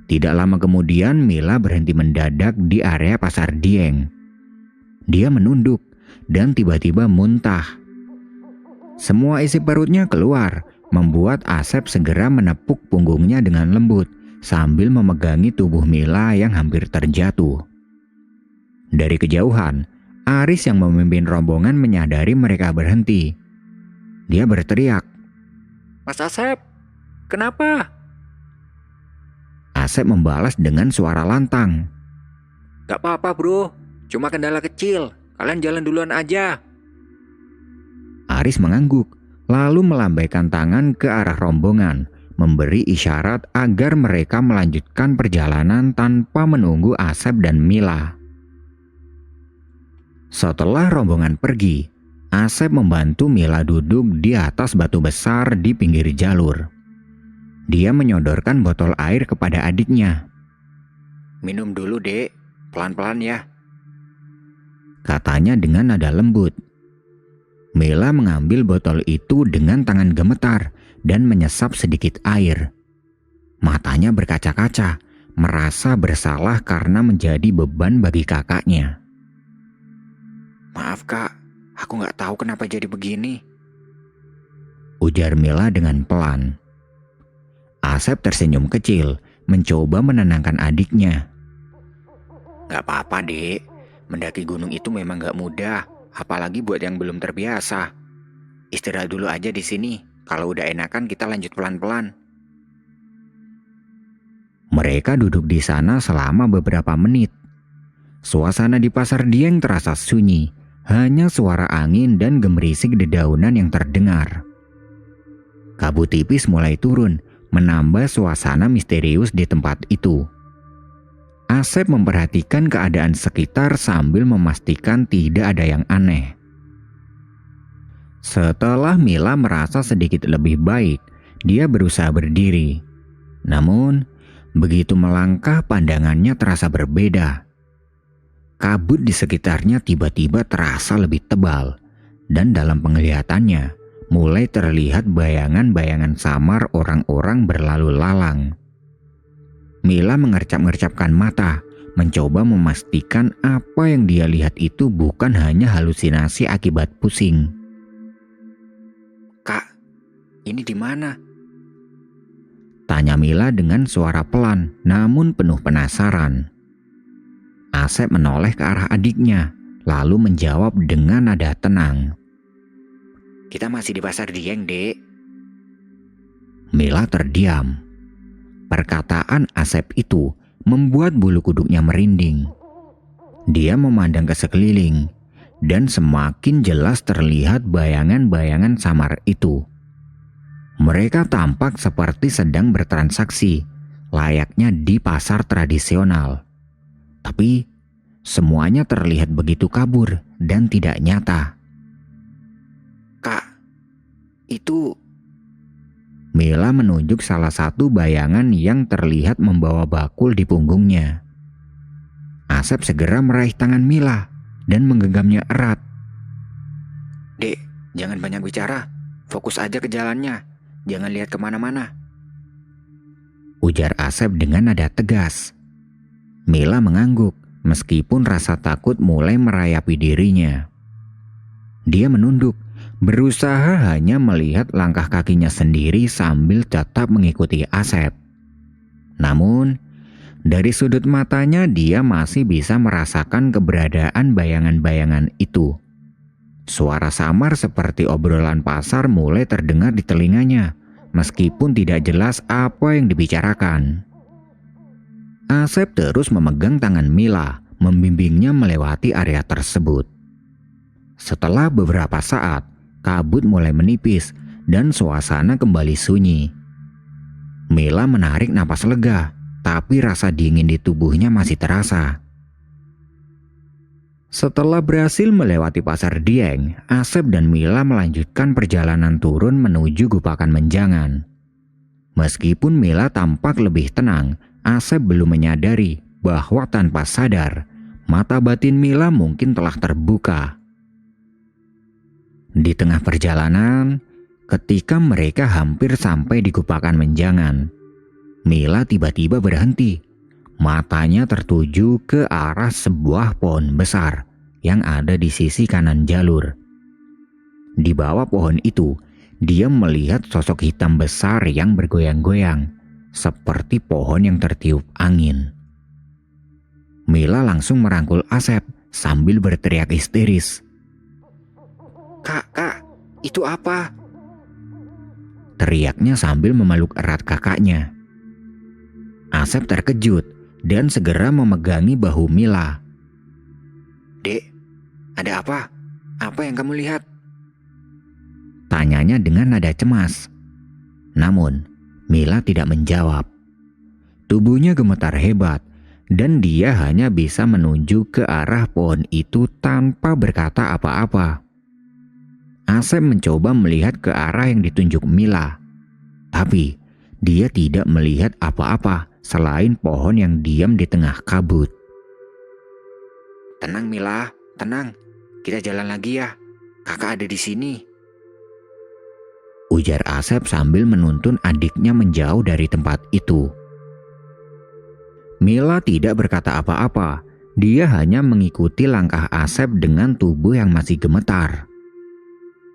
tidak lama kemudian Mila berhenti mendadak di area Pasar Dieng. Dia menunduk dan tiba-tiba muntah. Semua isi perutnya keluar, membuat Asep segera menepuk punggungnya dengan lembut sambil memegangi tubuh Mila yang hampir terjatuh. Dari kejauhan, Aris yang memimpin rombongan menyadari mereka berhenti. Dia berteriak, Mas Asep, kenapa? Asep membalas dengan suara lantang. Gak apa-apa bro, cuma kendala kecil. Kalian jalan duluan aja. Aris mengangguk, lalu melambaikan tangan ke arah rombongan, memberi isyarat agar mereka melanjutkan perjalanan tanpa menunggu Asep dan Mila. Setelah rombongan pergi, Asep membantu Mila duduk di atas batu besar di pinggir jalur. Dia menyodorkan botol air kepada adiknya. Minum dulu dek, pelan-pelan ya. Katanya dengan nada lembut. Mila mengambil botol itu dengan tangan gemetar dan menyesap sedikit air. Matanya berkaca-kaca, merasa bersalah karena menjadi beban bagi kakaknya. Maaf kak, aku gak tahu kenapa jadi begini. Ujar Mila dengan pelan. Asep tersenyum kecil, mencoba menenangkan adiknya. Gak apa-apa dek, mendaki gunung itu memang gak mudah, apalagi buat yang belum terbiasa. Istirahat dulu aja di sini, kalau udah enakan kita lanjut pelan-pelan. Mereka duduk di sana selama beberapa menit. Suasana di Pasar Dieng terasa sunyi, hanya suara angin dan gemerisik dedaunan yang terdengar. Kabut tipis mulai turun, menambah suasana misterius di tempat itu. Asep memperhatikan keadaan sekitar sambil memastikan tidak ada yang aneh. Setelah Mila merasa sedikit lebih baik, dia berusaha berdiri. Namun, begitu melangkah pandangannya terasa berbeda. Kabut di sekitarnya tiba-tiba terasa lebih tebal, dan dalam penglihatannya mulai terlihat bayangan-bayangan samar orang-orang berlalu lalang. Mila mengercap-ngercapkan mata, mencoba memastikan apa yang dia lihat itu bukan hanya halusinasi akibat pusing. Kak, ini di mana? Tanya Mila dengan suara pelan namun penuh penasaran. Asep menoleh ke arah adiknya, lalu menjawab dengan nada tenang. Kita masih di Pasar Dieng, dek. Mila terdiam. Perkataan Asep itu membuat bulu kuduknya merinding. Dia memandang ke sekeliling, dan semakin jelas terlihat bayangan-bayangan samar itu. Mereka tampak seperti sedang bertransaksi, layaknya di pasar tradisional. Tapi semuanya terlihat begitu kabur dan tidak nyata. Kak, itu... Mila menunjuk salah satu bayangan yang terlihat membawa bakul di punggungnya. Asep segera meraih tangan Mila dan menggenggamnya erat. Dek, jangan banyak bicara. Fokus aja ke jalannya. Jangan lihat kemana-mana. Ujar Asep dengan nada tegas. Mila mengangguk meskipun rasa takut mulai merayapi dirinya. Dia menunduk, berusaha hanya melihat langkah kakinya sendiri sambil tetap mengikuti Asep. Namun, dari sudut matanya dia masih bisa merasakan keberadaan bayangan-bayangan itu. Suara samar seperti obrolan pasar mulai terdengar di telinganya, meskipun tidak jelas apa yang dibicarakan. Asep terus memegang tangan Mila, membimbingnya melewati area tersebut. Setelah beberapa saat, kabut mulai menipis dan suasana kembali sunyi. Mila menarik napas lega, tapi rasa dingin di tubuhnya masih terasa. Setelah berhasil melewati Pasar Dieng, Asep dan Mila melanjutkan perjalanan turun menuju Gupakan Menjangan. Meskipun Mila tampak lebih tenang, Asep belum menyadari bahwa tanpa sadar, mata batin Mila mungkin telah terbuka. Di tengah perjalanan, ketika mereka hampir sampai di Gupakan Menjangan, Mila tiba-tiba berhenti. Matanya tertuju ke arah sebuah pohon besar yang ada di sisi kanan jalur. Di bawah pohon itu, dia melihat sosok hitam besar yang bergoyang-goyang, seperti pohon yang tertiup angin. Mila langsung merangkul Asep sambil berteriak histeris. Kak, itu apa? Teriaknya sambil memeluk erat kakaknya. Asep terkejut dan segera memegangi bahu Mila. Dek, ada apa? Apa yang kamu lihat? Tanyanya dengan nada cemas. Namun, Mila tidak menjawab. Tubuhnya gemetar hebat dan dia hanya bisa menunjuk ke arah pohon itu tanpa berkata apa-apa. Asep mencoba melihat ke arah yang ditunjuk Mila, tapi dia tidak melihat apa-apa selain pohon yang diam di tengah kabut. Tenang Mila, tenang. Kita jalan lagi ya. Kakak ada di sini. Ujar Asep sambil menuntun adiknya menjauh dari tempat itu. Mila tidak berkata apa-apa. Dia hanya mengikuti langkah Asep dengan tubuh yang masih gemetar.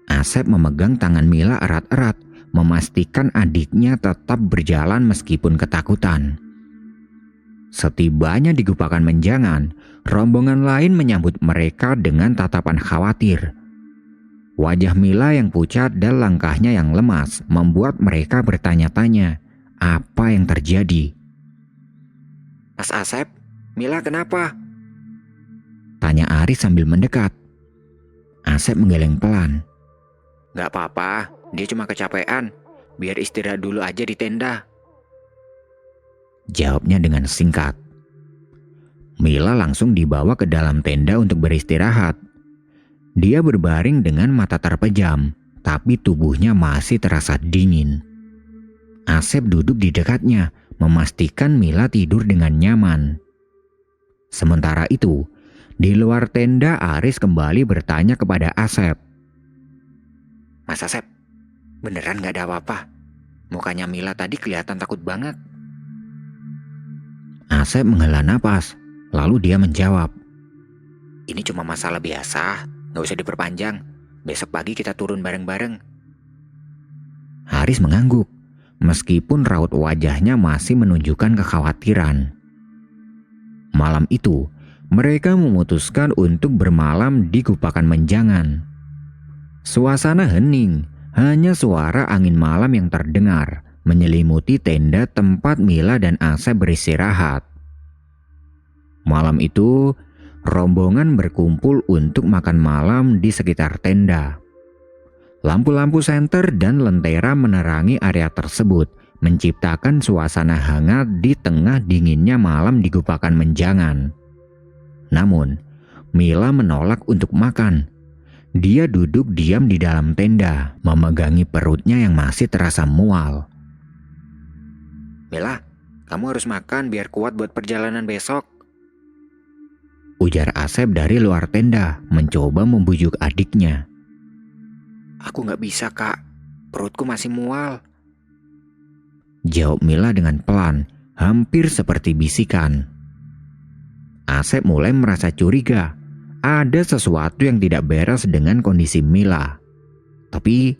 Asep memegang tangan Mila erat-erat, memastikan adiknya tetap berjalan meskipun ketakutan. Setibanya di Gupakan Menjangan, rombongan lain menyambut mereka dengan tatapan khawatir. Wajah Mila yang pucat dan langkahnya yang lemas membuat mereka bertanya-tanya apa yang terjadi. Mas Asep, Mila kenapa? Tanya Aris sambil mendekat. Asep menggeleng pelan. Gak apa-apa, dia cuma kecapean. Biar istirahat dulu aja di tenda. Jawabnya dengan singkat. Mila langsung dibawa ke dalam tenda untuk beristirahat. Dia berbaring dengan mata terpejam, tapi tubuhnya masih terasa dingin. Asep duduk di dekatnya, memastikan Mila tidur dengan nyaman. Sementara itu, di luar tenda Aris kembali bertanya kepada Asep. Mas Asep, beneran gak ada apa-apa? Mukanya Mila tadi kelihatan takut banget. Asep menghela napas, lalu dia menjawab. Ini cuma masalah biasa, gak usah diperpanjang. Besok pagi kita turun bareng-bareng. Haris mengangguk, meskipun raut wajahnya masih menunjukkan kekhawatiran. Malam itu, mereka memutuskan untuk bermalam di Gupakan Menjangan. Suasana hening, hanya suara angin malam yang terdengar menyelimuti tenda tempat Mila dan Asep beristirahat. Malam itu, rombongan berkumpul untuk makan malam di sekitar tenda. Lampu-lampu senter dan lentera menerangi area tersebut, menciptakan suasana hangat di tengah dinginnya malam di Gupakan Menjangan. Namun, Mila menolak untuk makan. Dia duduk diam di dalam tenda, memegangi perutnya yang masih terasa mual. Mila, kamu harus makan biar kuat buat perjalanan besok. Ujar Asep dari luar tenda, mencoba membujuk adiknya. Aku gak bisa kak, perutku masih mual. Jawab Mila dengan pelan, hampir seperti bisikan. Asep mulai merasa curiga. Ada sesuatu yang tidak beres dengan kondisi Mila. Tapi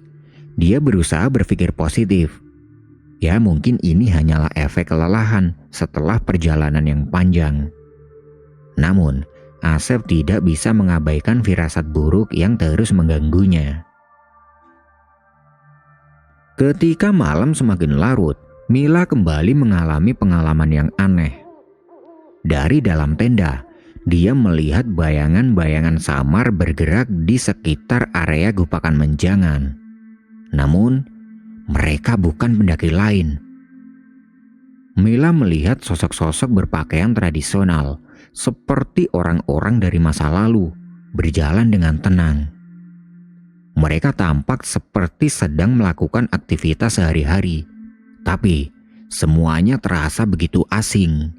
dia berusaha berpikir positif. Ya mungkin ini hanyalah efek kelelahan setelah perjalanan yang panjang. Namun Asep tidak bisa mengabaikan firasat buruk yang terus mengganggunya. Ketika malam semakin larut, Mila kembali mengalami pengalaman yang aneh. Dari dalam tenda, dia melihat bayangan-bayangan samar bergerak di sekitar area Gupakan Menjangan. Namun, mereka bukan pendaki lain. Mila melihat sosok-sosok berpakaian tradisional, seperti orang-orang dari masa lalu, berjalan dengan tenang. Mereka tampak seperti sedang melakukan aktivitas sehari-hari, tapi semuanya terasa begitu asing.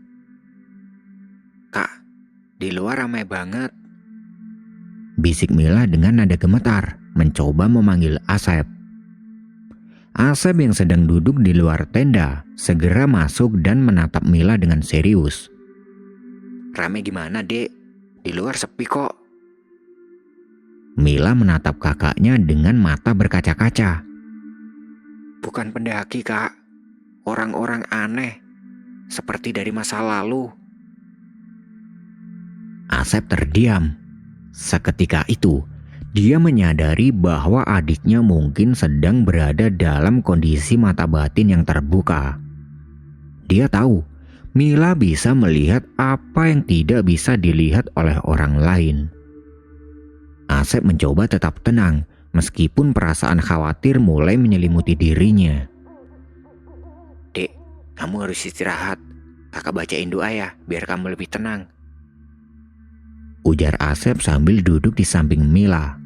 Kak, di luar ramai banget. Bisik Mila dengan nada gemetar, mencoba memanggil Asep. Asep yang sedang duduk di luar tenda segera masuk dan menatap Mila dengan serius. Rame gimana dek? Di luar sepi kok. Mila menatap kakaknya dengan mata berkaca-kaca. Bukan pendaki kak. orang-orang aneh, seperti dari masa lalu. Asep terdiam. Seketika itu, dia menyadari bahwa adiknya mungkin sedang berada dalam kondisi mata batin yang terbuka. Dia tahu Mila bisa melihat apa yang tidak bisa dilihat oleh orang lain. Asep mencoba tetap tenang meskipun perasaan khawatir mulai menyelimuti dirinya. Dek, kamu harus istirahat. Kakak bacain doa ya, biar kamu lebih tenang. Ujar Asep sambil duduk di samping Mila.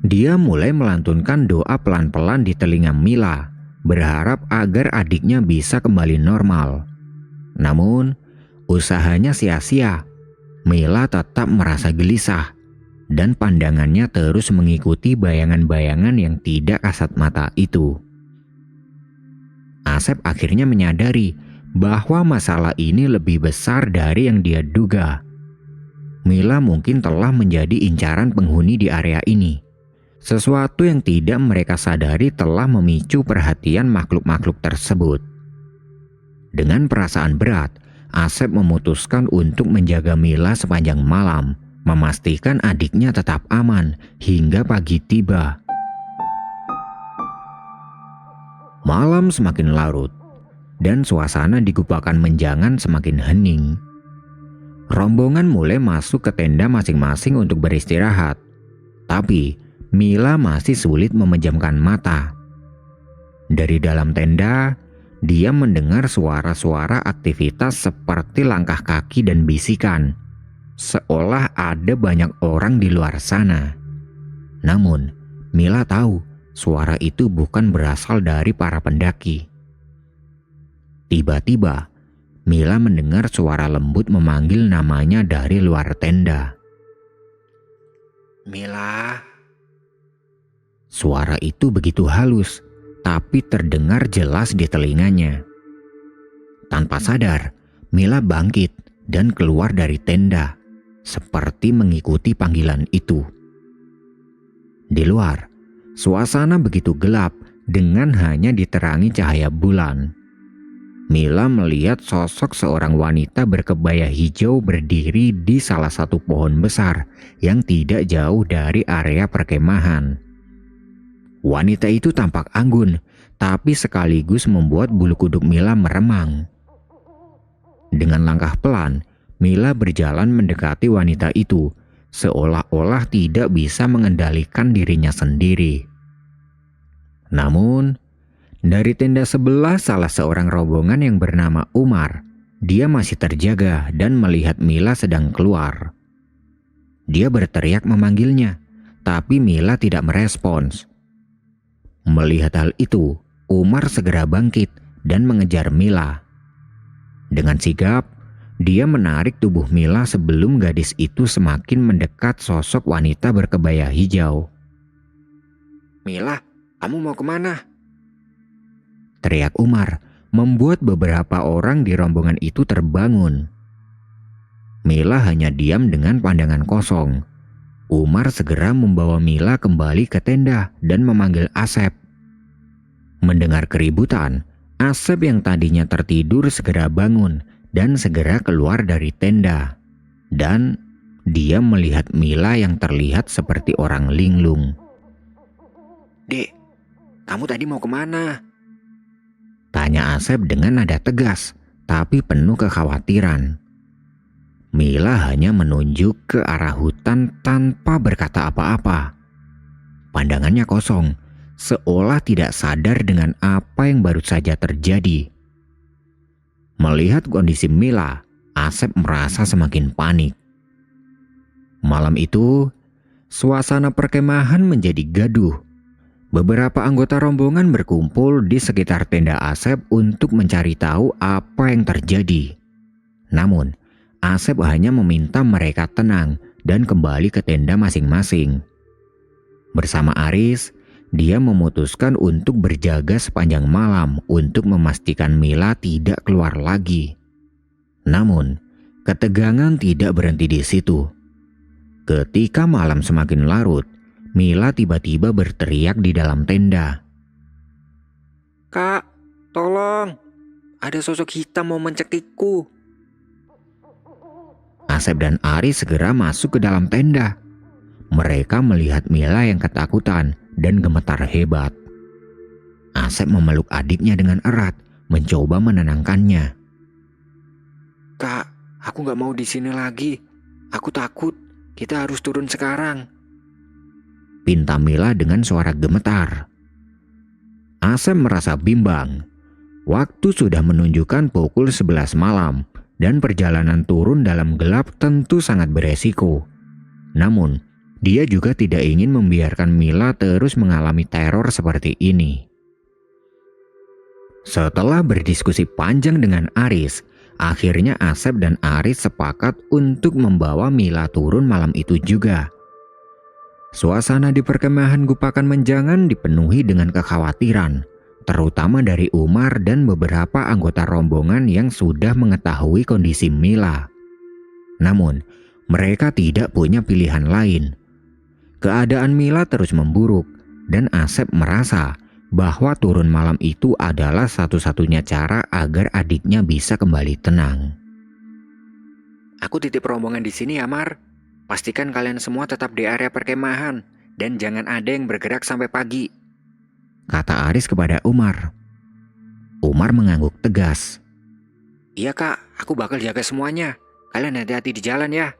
Dia mulai melantunkan doa pelan-pelan di telinga Mila, berharap agar adiknya bisa kembali normal. Namun, usahanya sia-sia. Mila tetap merasa gelisah, dan pandangannya terus mengikuti bayangan-bayangan yang tidak kasat mata itu. Asep akhirnya menyadari bahwa masalah ini lebih besar dari yang dia duga. Mila mungkin telah menjadi incaran penghuni di area ini. Sesuatu yang tidak mereka sadari telah memicu perhatian makhluk-makhluk tersebut. Dengan perasaan berat, Asep memutuskan untuk menjaga Mila sepanjang malam, memastikan adiknya tetap aman hingga pagi tiba. Malam semakin larut, dan suasana di Gupakan Menjangan semakin hening. Rombongan mulai masuk ke tenda masing-masing untuk beristirahat. Tapi Mila masih sulit memejamkan mata. Dari dalam tenda, dia mendengar suara-suara aktivitas seperti langkah kaki dan bisikan, seolah ada banyak orang di luar sana. Namun, Mila tahu suara itu bukan berasal dari para pendaki. Tiba-tiba, Mila mendengar suara lembut memanggil namanya dari luar tenda. Mila. Suara itu begitu halus, tapi terdengar jelas di telinganya. Tanpa sadar, Mila bangkit dan keluar dari tenda, seperti mengikuti panggilan itu. Di luar, suasana begitu gelap dengan hanya diterangi cahaya bulan. Mila melihat sosok seorang wanita berkebaya hijau berdiri di salah satu pohon besar yang tidak jauh dari area perkemahan. Wanita itu tampak anggun, tapi sekaligus membuat bulu kuduk Mila meremang. Dengan langkah pelan, Mila berjalan mendekati wanita itu, seolah-olah tidak bisa mengendalikan dirinya sendiri. Namun, dari tenda sebelah salah seorang rombongan yang bernama Umar, dia masih terjaga dan melihat Mila sedang keluar. Dia berteriak memanggilnya, tapi Mila tidak merespons. Melihat hal itu, Umar segera bangkit dan mengejar Mila. Dengan sigap, dia menarik tubuh Mila sebelum gadis itu semakin mendekat sosok wanita berkebaya hijau. Mila, kamu mau kemana? Teriak Umar membuat beberapa orang di rombongan itu terbangun. Mila hanya diam dengan pandangan kosong. Umar segera membawa Mila kembali ke tenda dan memanggil Asep. Mendengar keributan, Asep yang tadinya tertidur segera bangun dan segera keluar dari tenda. Dan dia melihat Mila yang terlihat seperti orang linglung. Dek, kamu tadi mau kemana? Tanya Asep dengan nada tegas, tapi penuh kekhawatiran. Mila hanya menunjuk ke arah hutan tanpa berkata apa-apa. Pandangannya kosong, seolah tidak sadar dengan apa yang baru saja terjadi. Melihat kondisi Mila, Asep merasa semakin panik. Malam itu, suasana perkemahan menjadi gaduh. Beberapa anggota rombongan berkumpul di sekitar tenda Asep untuk mencari tahu apa yang terjadi. Namun, Asep hanya meminta mereka tenang dan kembali ke tenda masing-masing. Bersama Aris, dia memutuskan untuk berjaga sepanjang malam untuk memastikan Mila tidak keluar lagi. Namun, ketegangan tidak berhenti di situ. Ketika malam semakin larut, Mila tiba-tiba berteriak di dalam tenda. Kak, Tolong, ada sosok hitam mau mencekikku. Asep dan Aris segera masuk ke dalam tenda. Mereka melihat Mila yang ketakutan dan gemetar hebat. Asep memeluk adiknya dengan erat, mencoba menenangkannya. Kak, aku gak mau di sini lagi. Aku takut. Kita harus turun sekarang. Pinta Mila dengan suara gemetar. Asep merasa bimbang. Waktu sudah menunjukkan pukul 11 malam dan perjalanan turun dalam gelap tentu sangat beresiko. Namun, dia juga tidak ingin membiarkan Mila terus mengalami teror seperti ini. Setelah berdiskusi panjang dengan Aris, akhirnya Asep dan Aris sepakat untuk membawa Mila turun malam itu juga. Suasana di perkemahan Gupakan Menjangan dipenuhi dengan kekhawatiran, terutama dari Umar dan beberapa anggota rombongan yang sudah mengetahui kondisi Mila. Namun, mereka tidak punya pilihan lain. Keadaan Mila terus memburuk dan Asep merasa bahwa turun malam itu adalah satu-satunya cara agar adiknya bisa kembali tenang. Aku titip rombongan di sini ya, Mar. Pastikan kalian semua tetap di area perkemahan dan jangan ada yang bergerak sampai pagi, kata Aris kepada Umar. Umar mengangguk tegas. Iya kak, aku bakal jaga semuanya. Kalian hati-hati di jalan ya.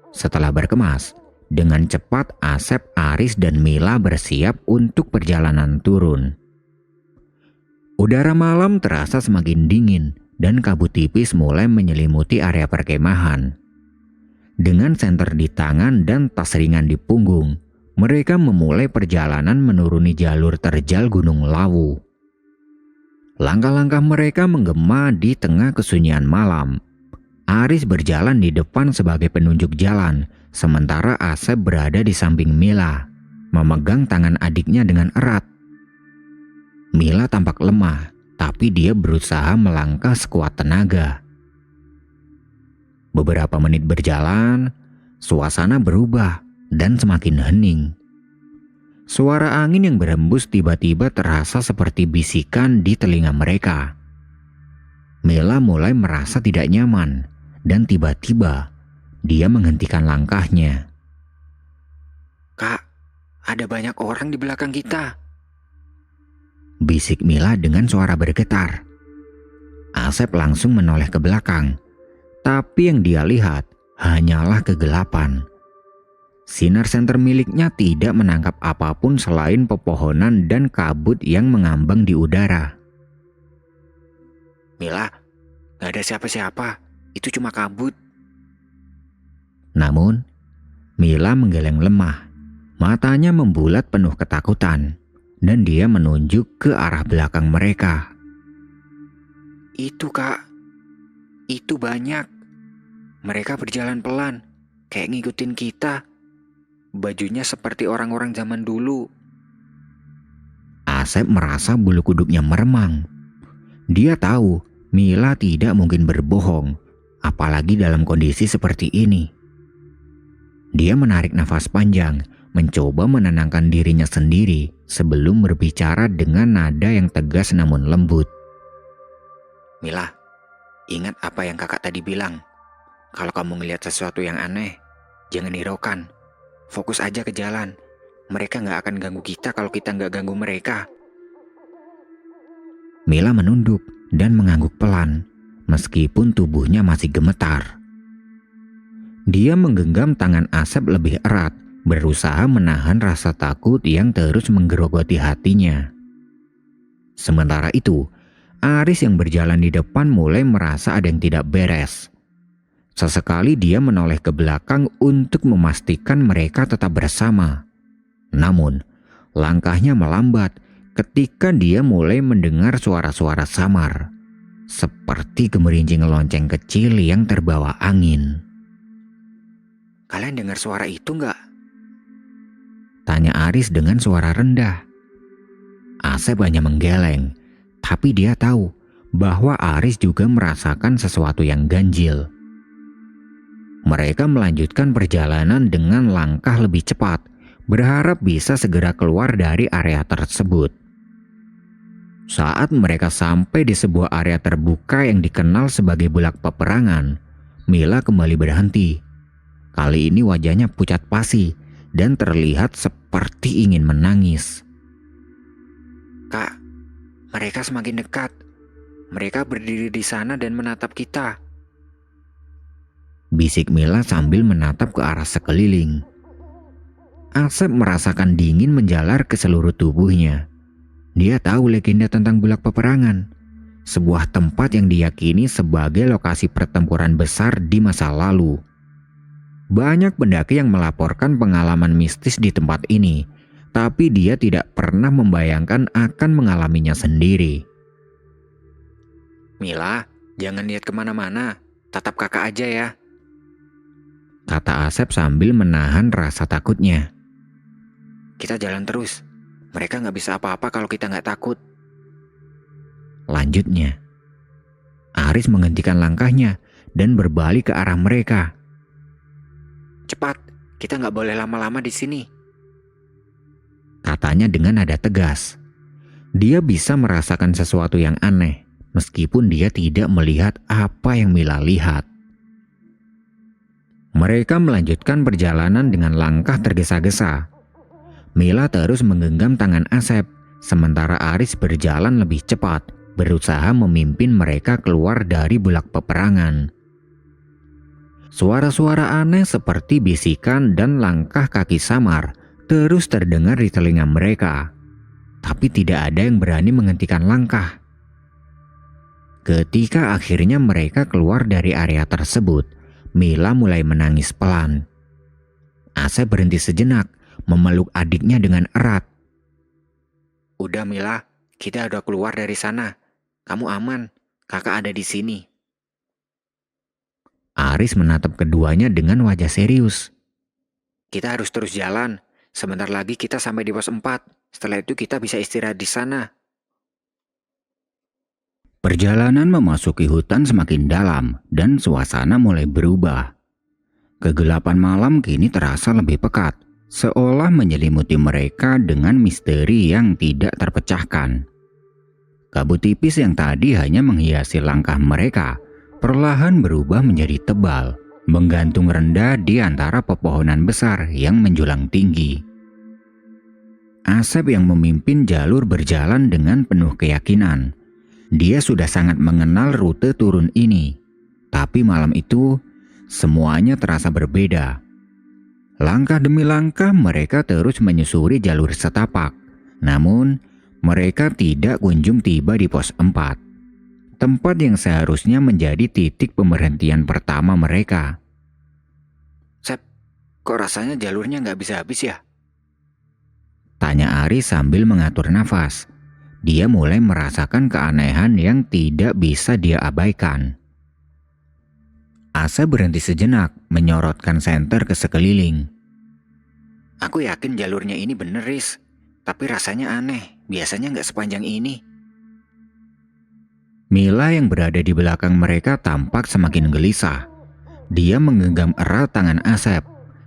Setelah berkemas, dengan cepat Asep, Aris, dan Mila bersiap untuk perjalanan turun. Udara malam terasa semakin dingin dan kabut tipis mulai menyelimuti area perkemahan. Dengan senter di tangan dan tas ringan di punggung, mereka memulai perjalanan menuruni jalur terjal Gunung Lawu. Langkah-langkah mereka menggema di tengah kesunyian malam. Aris berjalan di depan sebagai penunjuk jalan, sementara Asep berada di samping Mila, memegang tangan adiknya dengan erat. Mila tampak lemah, tapi dia berusaha melangkah sekuat tenaga. Beberapa menit berjalan, suasana berubah dan semakin hening. Suara angin yang berhembus tiba-tiba terasa seperti bisikan di telinga mereka. Mila mulai merasa tidak nyaman dan tiba-tiba dia menghentikan langkahnya. Kak, ada banyak orang di belakang kita, bisik Mila dengan suara bergetar. Asep langsung menoleh ke belakang, tapi yang dia lihat hanyalah kegelapan. Sinar senter miliknya tidak menangkap apapun selain pepohonan dan kabut yang mengambang di udara. Mila, gak ada siapa-siapa. Itu cuma kabut. Namun, Mila menggeleng lemah. Matanya membulat penuh ketakutan, dan dia menunjuk ke arah belakang mereka. Itu kak, itu banyak. Mereka berjalan pelan, kayak ngikutin kita. Bajunya seperti orang-orang zaman dulu. Asep merasa bulu kuduknya meremang. Dia tahu Mila tidak mungkin berbohong, apalagi dalam kondisi seperti ini. Dia menarik nafas panjang, mencoba menenangkan dirinya sendiri sebelum berbicara dengan nada yang tegas namun lembut. Mila, ingat apa yang kakak tadi bilang. Kalau kamu ngelihat sesuatu yang aneh, jangan hiraukan. Fokus aja ke jalan. Mereka gak akan ganggu kita kalau kita gak ganggu mereka. Mila menunduk dan mengangguk pelan, meskipun tubuhnya masih gemetar. Dia menggenggam tangan Asep lebih erat, berusaha menahan rasa takut yang terus menggerogoti hatinya. Sementara itu, Aris yang berjalan di depan mulai merasa ada yang tidak beres. Sesekali dia menoleh ke belakang untuk memastikan mereka tetap bersama. Namun, langkahnya melambat ketika dia mulai mendengar suara-suara samar, seperti gemerincing lonceng kecil yang terbawa angin. Kalian dengar suara itu nggak? Tanya Aris dengan suara rendah. Asep hanya menggeleng, tapi dia tahu bahwa Aris juga merasakan sesuatu yang ganjil. Mereka melanjutkan perjalanan dengan langkah lebih cepat, berharap bisa segera keluar dari area tersebut. Saat mereka sampai di sebuah area terbuka yang dikenal sebagai bulak peperangan, Mila kembali berhenti. Kali ini wajahnya pucat pasi dan terlihat seperti ingin menangis. Kak, mereka semakin dekat. Mereka berdiri di sana dan menatap kita. Bisik Mila sambil menatap ke arah sekeliling. Asep merasakan dingin menjalar ke seluruh tubuhnya. Dia tahu legenda tentang bulak peperangan, sebuah tempat yang diyakini sebagai lokasi pertempuran besar di masa lalu. Banyak pendaki yang melaporkan pengalaman mistis di tempat ini, tapi dia tidak pernah membayangkan akan mengalaminya sendiri. Mila, jangan lihat kemana-mana. Tatap kakak aja ya. Kata Asep sambil menahan rasa takutnya. Kita jalan terus. Mereka nggak bisa apa-apa kalau kita nggak takut. Lanjutnya, Aris menghentikan langkahnya dan berbalik ke arah mereka. Cepat, kita nggak boleh lama-lama di sini. Katanya dengan nada tegas. Dia bisa merasakan sesuatu yang aneh, meskipun dia tidak melihat apa yang Mila lihat. Mereka melanjutkan perjalanan dengan langkah tergesa-gesa. Mila terus menggenggam tangan Asep, sementara Aris berjalan lebih cepat, berusaha memimpin mereka keluar dari bulak peperangan. Suara-suara aneh seperti bisikan dan langkah kaki samar terus terdengar di telinga mereka, tapi tidak ada yang berani menghentikan langkah. Ketika akhirnya mereka keluar dari area tersebut, Mila mulai menangis pelan. Asep berhenti sejenak, memeluk adiknya dengan erat. Udah Mila, kita udah keluar dari sana. Kamu aman, kakak ada di sini. Aris menatap keduanya dengan wajah serius. Kita harus terus jalan. Sebentar lagi kita sampai di pos 4. Setelah itu kita bisa istirahat di sana. Perjalanan memasuki hutan semakin dalam dan suasana mulai berubah. Kegelapan malam kini terasa lebih pekat, seolah menyelimuti mereka dengan misteri yang tidak terpecahkan. Kabut tipis yang tadi hanya menghiasi langkah mereka, perlahan berubah menjadi tebal, menggantung rendah di antara pepohonan besar yang menjulang tinggi. Asep yang memimpin jalur berjalan dengan penuh keyakinan. Dia sudah sangat mengenal rute turun ini, tapi malam itu semuanya terasa berbeda. Langkah demi langkah mereka terus menyusuri jalur setapak, namun mereka tidak kunjung tiba di pos 4, tempat yang seharusnya menjadi titik pemberhentian pertama mereka. Sep, kok rasanya jalurnya nggak bisa habis ya? Tanya Aris sambil mengatur nafas. Dia mulai merasakan keanehan yang tidak bisa dia abaikan. Asa berhenti sejenak, menyorotkan senter ke sekeliling. Aku yakin jalurnya ini bener, Riz. Tapi rasanya aneh, biasanya nggak sepanjang ini. Mila yang berada di belakang mereka tampak semakin gelisah. Dia menggenggam erat tangan Asep,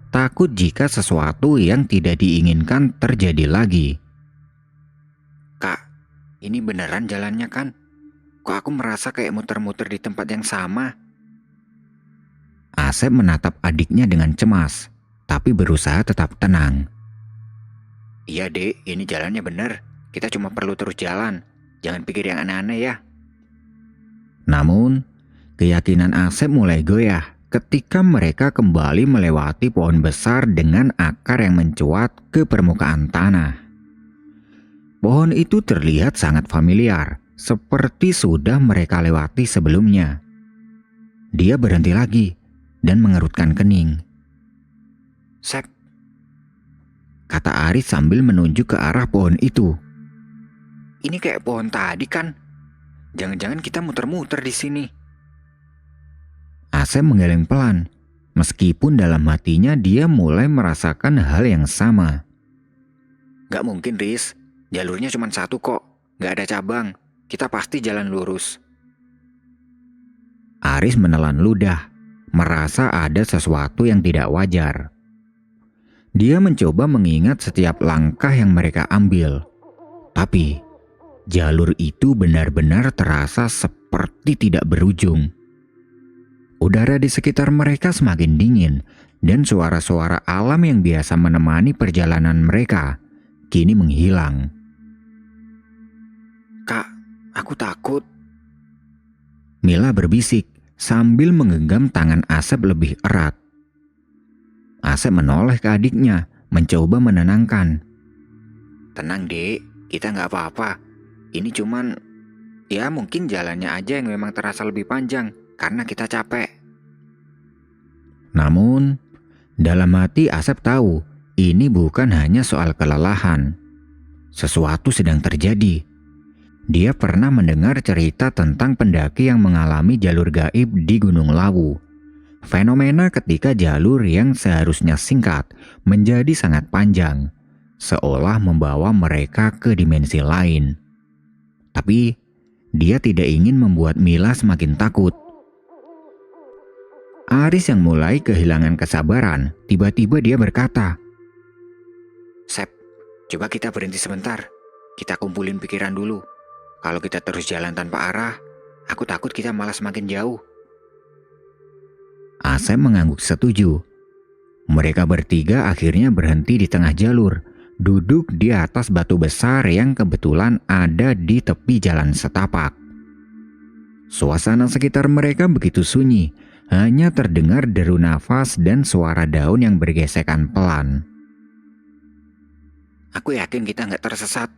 takut jika sesuatu yang tidak diinginkan terjadi lagi. Kak, ini beneran jalannya kan? Kok aku merasa kayak muter-muter di tempat yang sama? Asep menatap adiknya dengan cemas, tapi berusaha tetap tenang. Iya dek, ini jalannya bener. Kita cuma perlu terus jalan. Jangan pikir yang aneh-aneh ya. Namun, keyakinan Asep mulai goyah ketika mereka kembali melewati pohon besar dengan akar yang mencuat ke permukaan tanah. Pohon itu terlihat sangat familiar, seperti sudah mereka lewati sebelumnya. Dia berhenti lagi dan mengerutkan kening. Sep, Kata Aris sambil menunjuk ke arah pohon itu. ini kayak pohon tadi kan? Jangan-jangan kita muter-muter di sini. Asep menggeleng pelan, meskipun dalam hatinya dia mulai merasakan hal yang sama. Gak mungkin, Riz. Jalurnya cuma satu kok. Gak ada cabang. Kita pasti jalan lurus. Aris menelan ludah, merasa ada sesuatu yang tidak wajar. Dia mencoba mengingat setiap langkah yang mereka ambil, tapi jalur itu benar-benar terasa seperti tidak berujung. Udara di sekitar mereka semakin dingin dan suara-suara alam yang biasa menemani perjalanan mereka kini menghilang. Kak, aku takut. Mila berbisik sambil menggenggam tangan Asep lebih erat. Asep menoleh ke adiknya, mencoba menenangkan. Tenang dek, kita nggak apa-apa. Ini cuman, ya mungkin jalannya aja yang memang terasa lebih panjang karena kita capek. Namun, dalam hati Asep tahu ini bukan hanya soal kelelahan. Sesuatu sedang terjadi. Dia pernah mendengar cerita tentang pendaki yang mengalami jalur gaib di Gunung Lawu. Fenomena ketika jalur yang seharusnya singkat menjadi sangat panjang, seolah membawa mereka ke dimensi lain. Tapi, dia tidak ingin membuat Mila semakin takut. Aris yang mulai kehilangan kesabaran, tiba-tiba dia berkata, Sep, coba kita berhenti sebentar. Kita kumpulin pikiran dulu. Kalau kita terus jalan tanpa arah, aku takut kita malah semakin jauh. Asep mengangguk setuju. Mereka bertiga akhirnya berhenti di tengah jalur, duduk di atas batu besar yang kebetulan ada di tepi jalan setapak. Suasana sekitar mereka begitu sunyi, hanya terdengar deru nafas dan suara daun yang bergesekan pelan. Aku yakin kita nggak tersesat,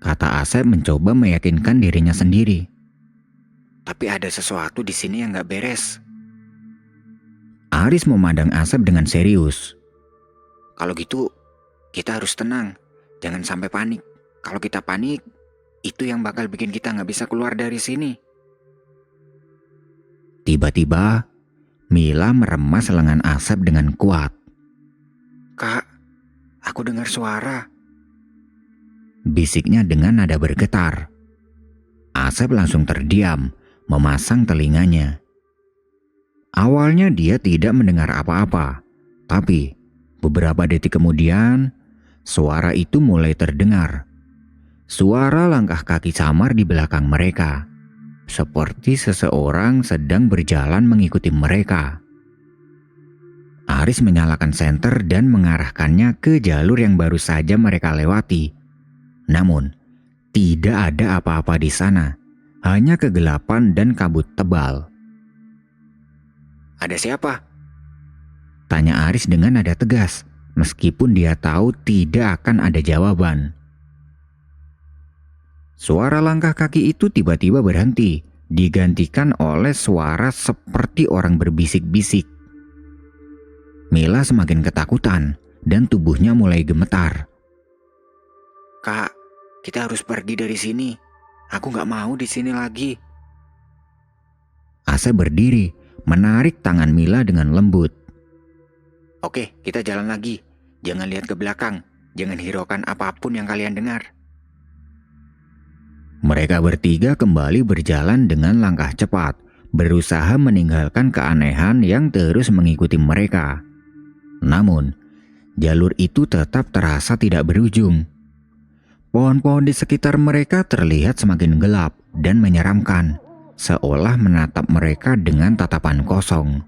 kata Asep mencoba meyakinkan dirinya sendiri. tapi ada sesuatu di sini yang nggak beres. Aris memandang Asep dengan serius. Kalau gitu, kita harus tenang. Jangan sampai panik. Kalau kita panik, itu yang bakal bikin kita nggak bisa keluar dari sini. Tiba-tiba, Mila meremas lengan Asep dengan kuat. Kak, aku dengar suara. Bisiknya dengan nada bergetar. Asep langsung terdiam, memasang telinganya. Awalnya dia tidak mendengar apa-apa, tapi beberapa detik kemudian, suara itu mulai terdengar. Suara langkah kaki samar di belakang mereka, seperti seseorang sedang berjalan mengikuti mereka. Aris menyalakan senter dan mengarahkannya ke jalur yang baru saja mereka lewati. Namun, tidak ada apa-apa di sana, hanya kegelapan dan kabut tebal. Ada siapa? Tanya Aris dengan nada tegas, meskipun dia tahu tidak akan ada jawaban. Suara langkah kaki itu tiba-tiba berhenti, digantikan oleh suara seperti orang berbisik-bisik. Mila semakin ketakutan dan tubuhnya mulai gemetar. Kak, kita harus pergi dari sini. Aku nggak mau di sini lagi. Asep berdiri, menarik tangan Mila dengan lembut. Oke, kita jalan lagi. Jangan lihat ke belakang. Jangan hiraukan apapun yang kalian dengar. Mereka bertiga kembali berjalan dengan langkah cepat, berusaha meninggalkan keanehan yang terus mengikuti mereka. Namun, jalur itu tetap terasa tidak berujung. Pohon-pohon di sekitar mereka terlihat semakin gelap dan menyeramkan, seolah menatap mereka dengan tatapan kosong.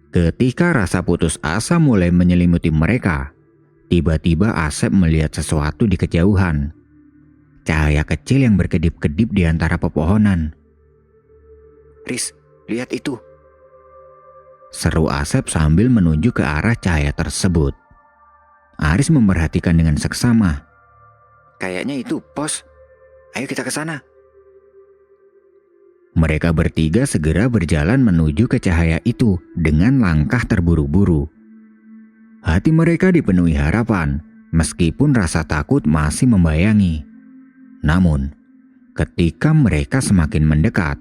Ketika rasa putus asa mulai menyelimuti mereka, tiba-tiba Asep melihat sesuatu di kejauhan. Cahaya kecil yang berkedip-kedip di antara pepohonan. Riz, lihat itu. Seru Asep sambil menunjuk ke arah cahaya tersebut. Aris memperhatikan dengan seksama. Kayaknya itu pos. Ayo kita ke sana. Mereka bertiga segera berjalan menuju ke cahaya itu dengan langkah terburu-buru. Hati mereka dipenuhi harapan, meskipun rasa takut masih membayangi. Namun, ketika mereka semakin mendekat,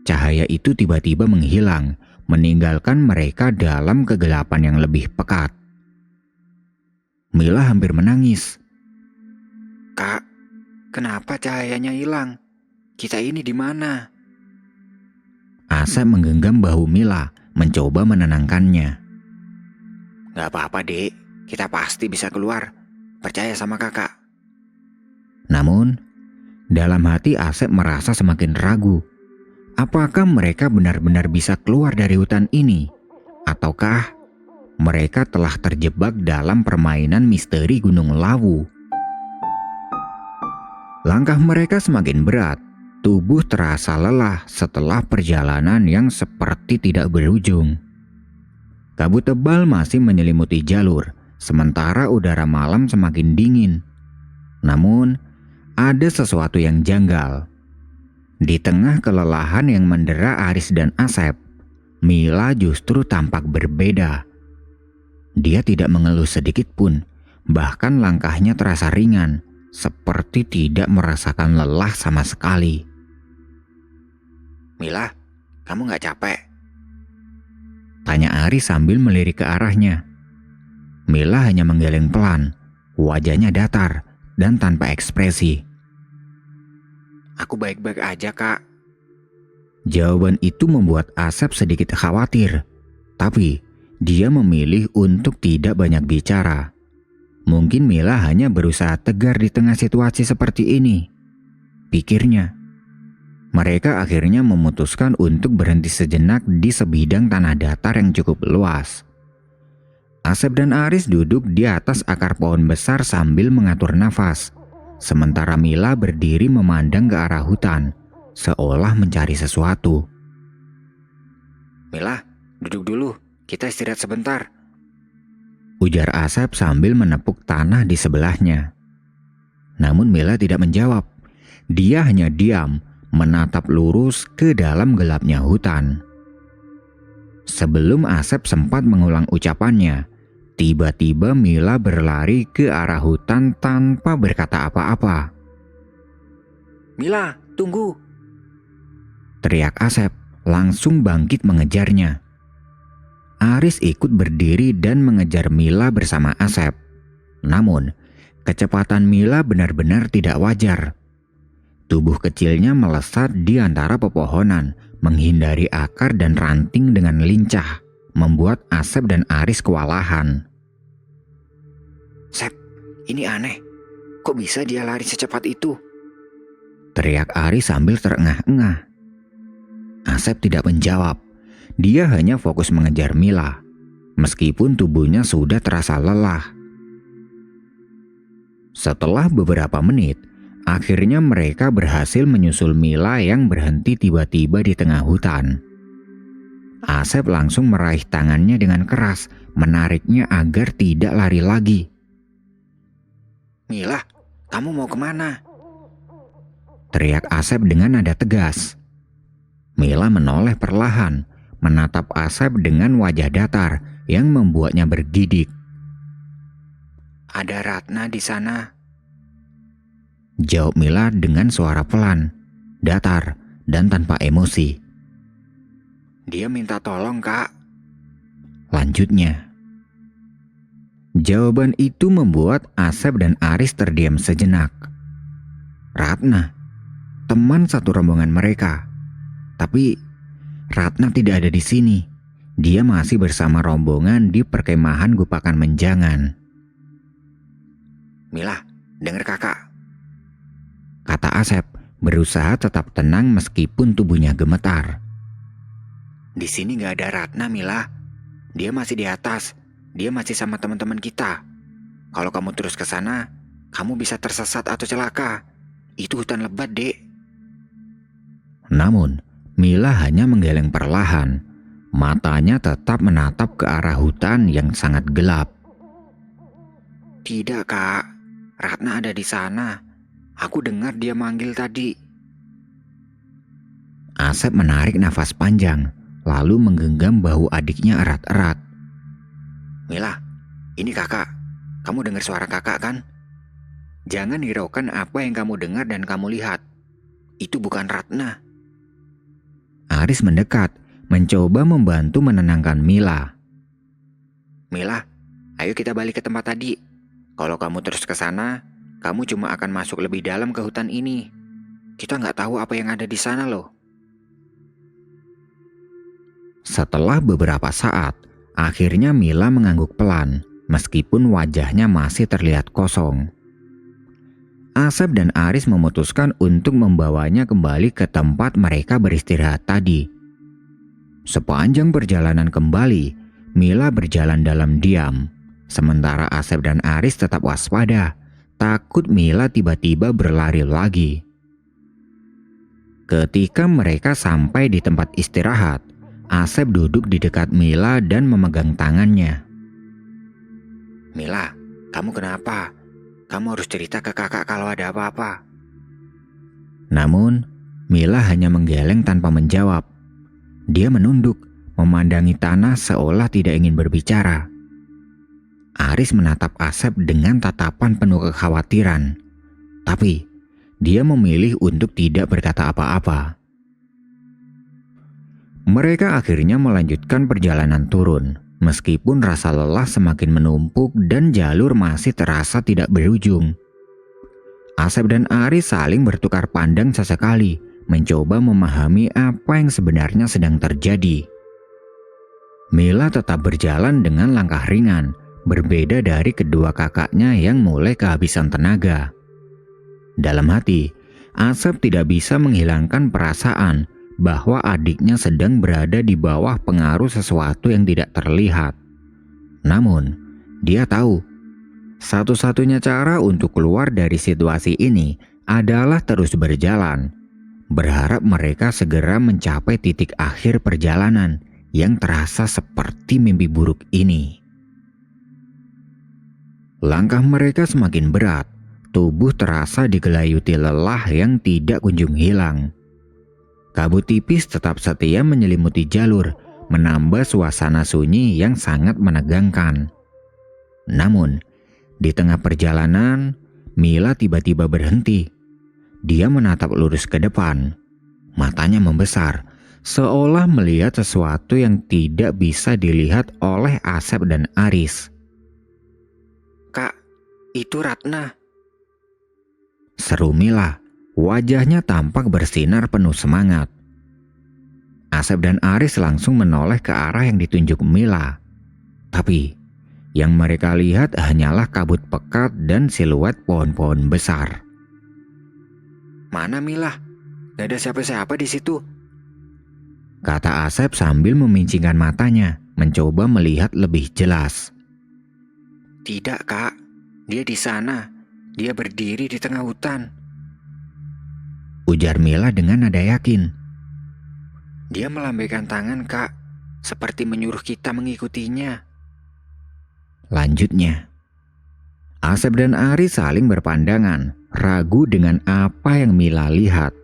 cahaya itu tiba-tiba menghilang, meninggalkan mereka dalam kegelapan yang lebih pekat. Mila hampir menangis. Kak, kenapa cahayanya hilang? Kita ini di mana? Asep menggenggam bahu Mila, mencoba menenangkannya. Gak apa-apa dek, kita pasti bisa keluar. Percaya sama kakak. Namun, dalam hati Asep merasa semakin ragu. Apakah mereka benar-benar bisa keluar dari hutan ini? Ataukah mereka telah terjebak dalam permainan misteri Gunung Lawu? Langkah mereka semakin berat. Tubuh terasa lelah setelah perjalanan yang seperti tidak berujung. Kabut tebal masih menyelimuti jalur, sementara udara malam semakin dingin. Namun, ada sesuatu yang janggal. Di tengah kelelahan yang mendera Aris dan Asep, Mila justru tampak berbeda. Dia tidak mengeluh sedikit pun, bahkan langkahnya terasa ringan, seperti tidak merasakan lelah sama sekali. Mila, kamu gak capek? Tanya Aris sambil melirik ke arahnya. Mila hanya menggeleng pelan, wajahnya datar dan tanpa ekspresi. Aku baik-baik aja, Kak. Jawaban itu membuat Asep sedikit khawatir, tapi dia memilih untuk tidak banyak bicara. Mungkin Mila hanya berusaha tegar di tengah situasi seperti ini, pikirnya. Mereka akhirnya memutuskan untuk berhenti sejenak di sebidang tanah datar yang cukup luas. Asep dan Aris duduk di atas akar pohon besar sambil mengatur nafas, sementara Mila berdiri memandang ke arah hutan, seolah mencari sesuatu. Mila, duduk dulu, kita istirahat sebentar, ujar Asep sambil menepuk tanah di sebelahnya. Namun Mila tidak menjawab. Dia hanya diam, menatap lurus ke dalam gelapnya hutan. Sebelum Asep sempat mengulang ucapannya, tiba-tiba Mila berlari ke arah hutan tanpa berkata apa-apa. Mila, tunggu! Teriak Asep, langsung bangkit mengejarnya. Aris ikut berdiri dan mengejar Mila bersama Asep. Namun, kecepatan Mila benar-benar tidak wajar. Tubuh kecilnya melesat di antara pepohonan, menghindari akar dan ranting dengan lincah, membuat Asep dan Aris kewalahan. Sep, ini aneh. Kok bisa dia lari secepat itu? Teriak Aris sambil terengah-engah. Asep tidak menjawab. Dia hanya fokus mengejar Mila, meskipun tubuhnya sudah terasa lelah. Setelah beberapa menit, akhirnya mereka berhasil menyusul Mila yang berhenti tiba-tiba di tengah hutan. Asep langsung meraih tangannya dengan keras, menariknya agar tidak lari lagi. Mila, kamu mau kemana? Teriak Asep dengan nada tegas. Mila menoleh perlahan, menatap Asep dengan wajah datar yang membuatnya bergidik. Ada Ratna di sana, jawab Mila dengan suara pelan, datar, dan tanpa emosi. Dia minta tolong, Kak. Lanjutnya. Jawaban itu membuat Asep dan Aris terdiam sejenak. Ratna, teman satu rombongan mereka. Tapi Ratna tidak ada di sini. Dia masih bersama rombongan di perkemahan Gupakan Menjangan. Mila, dengar kakak, kata Asep, berusaha tetap tenang meskipun tubuhnya gemetar. Di sini gak ada Ratna, Mila. Dia masih di atas. Dia masih sama teman-teman kita. Kalau kamu terus ke sana, kamu bisa tersesat atau celaka. Itu hutan lebat, Dek. Namun, Mila hanya menggeleng perlahan. Matanya tetap menatap ke arah hutan yang sangat gelap. Tidak, Kak. Ratna ada di sana. Aku dengar dia manggil tadi. Asep menarik nafas panjang, lalu menggenggam bahu adiknya erat-erat. Mila, ini kakak. Kamu dengar suara kakak kan? Jangan hiraukan apa yang kamu dengar dan kamu lihat. Itu bukan Ratna. Aris mendekat, mencoba membantu menenangkan Mila. Mila, ayo kita balik ke tempat tadi. Kalau kamu terus ke sana, kamu cuma akan masuk lebih dalam ke hutan ini. Kita nggak tahu apa yang ada di sana loh. Setelah beberapa saat, akhirnya Mila mengangguk pelan, meskipun wajahnya masih terlihat kosong. Asep dan Aris memutuskan untuk membawanya kembali ke tempat mereka beristirahat tadi. Sepanjang perjalanan kembali, Mila berjalan dalam diam. Sementara Asep dan Aris tetap waspada, takut Mila tiba-tiba berlari lagi. Ketika mereka sampai di tempat istirahat, Asep duduk di dekat Mila dan memegang tangannya. Mila, kamu kenapa? Kamu harus cerita ke kakak kalau ada apa-apa. Namun, Mila hanya menggeleng tanpa menjawab. Dia menunduk, memandangi tanah seolah tidak ingin berbicara. Aris menatap Asep dengan tatapan penuh kekhawatiran. Tapi, dia memilih untuk tidak berkata apa-apa. Mereka akhirnya melanjutkan perjalanan turun, meskipun rasa lelah semakin menumpuk dan jalur masih terasa tidak berujung. Asep dan Aris saling bertukar pandang sesekali, mencoba memahami apa yang sebenarnya sedang terjadi. Mila tetap berjalan dengan langkah ringan, berbeda dari kedua kakaknya yang mulai kehabisan tenaga. Dalam hati, Asep tidak bisa menghilangkan perasaan bahwa adiknya sedang berada di bawah pengaruh sesuatu yang tidak terlihat. Namun, dia tahu satu-satunya cara untuk keluar dari situasi ini adalah terus berjalan, berharap mereka segera mencapai titik akhir perjalanan yang terasa seperti mimpi buruk ini. Langkah mereka semakin berat, tubuh terasa digelayuti lelah yang tidak kunjung hilang. Kabut tipis tetap setia menyelimuti jalur, menambah suasana sunyi yang sangat menegangkan. Namun, di tengah perjalanan, Mila tiba-tiba berhenti. Dia menatap lurus ke depan. Matanya membesar, seolah melihat sesuatu yang tidak bisa dilihat oleh Asep dan Aris. Kak, itu Ratna. Seru Mila, wajahnya tampak bersinar penuh semangat. Asep dan Aris langsung menoleh ke arah yang ditunjuk Mila. Tapi, yang mereka lihat hanyalah kabut pekat dan siluet pohon-pohon besar. Mana Mila? Gak ada siapa-siapa di situ. Kata Asep sambil memincingkan matanya, mencoba melihat lebih jelas. Tidak kak, dia di sana. Dia berdiri di tengah hutan. Ujar Mila dengan nada yakin. Dia melambaikan tangan kak, seperti menyuruh kita mengikutinya. Lanjutnya, Asep dan Aris saling berpandangan, ragu dengan apa yang Mila lihat.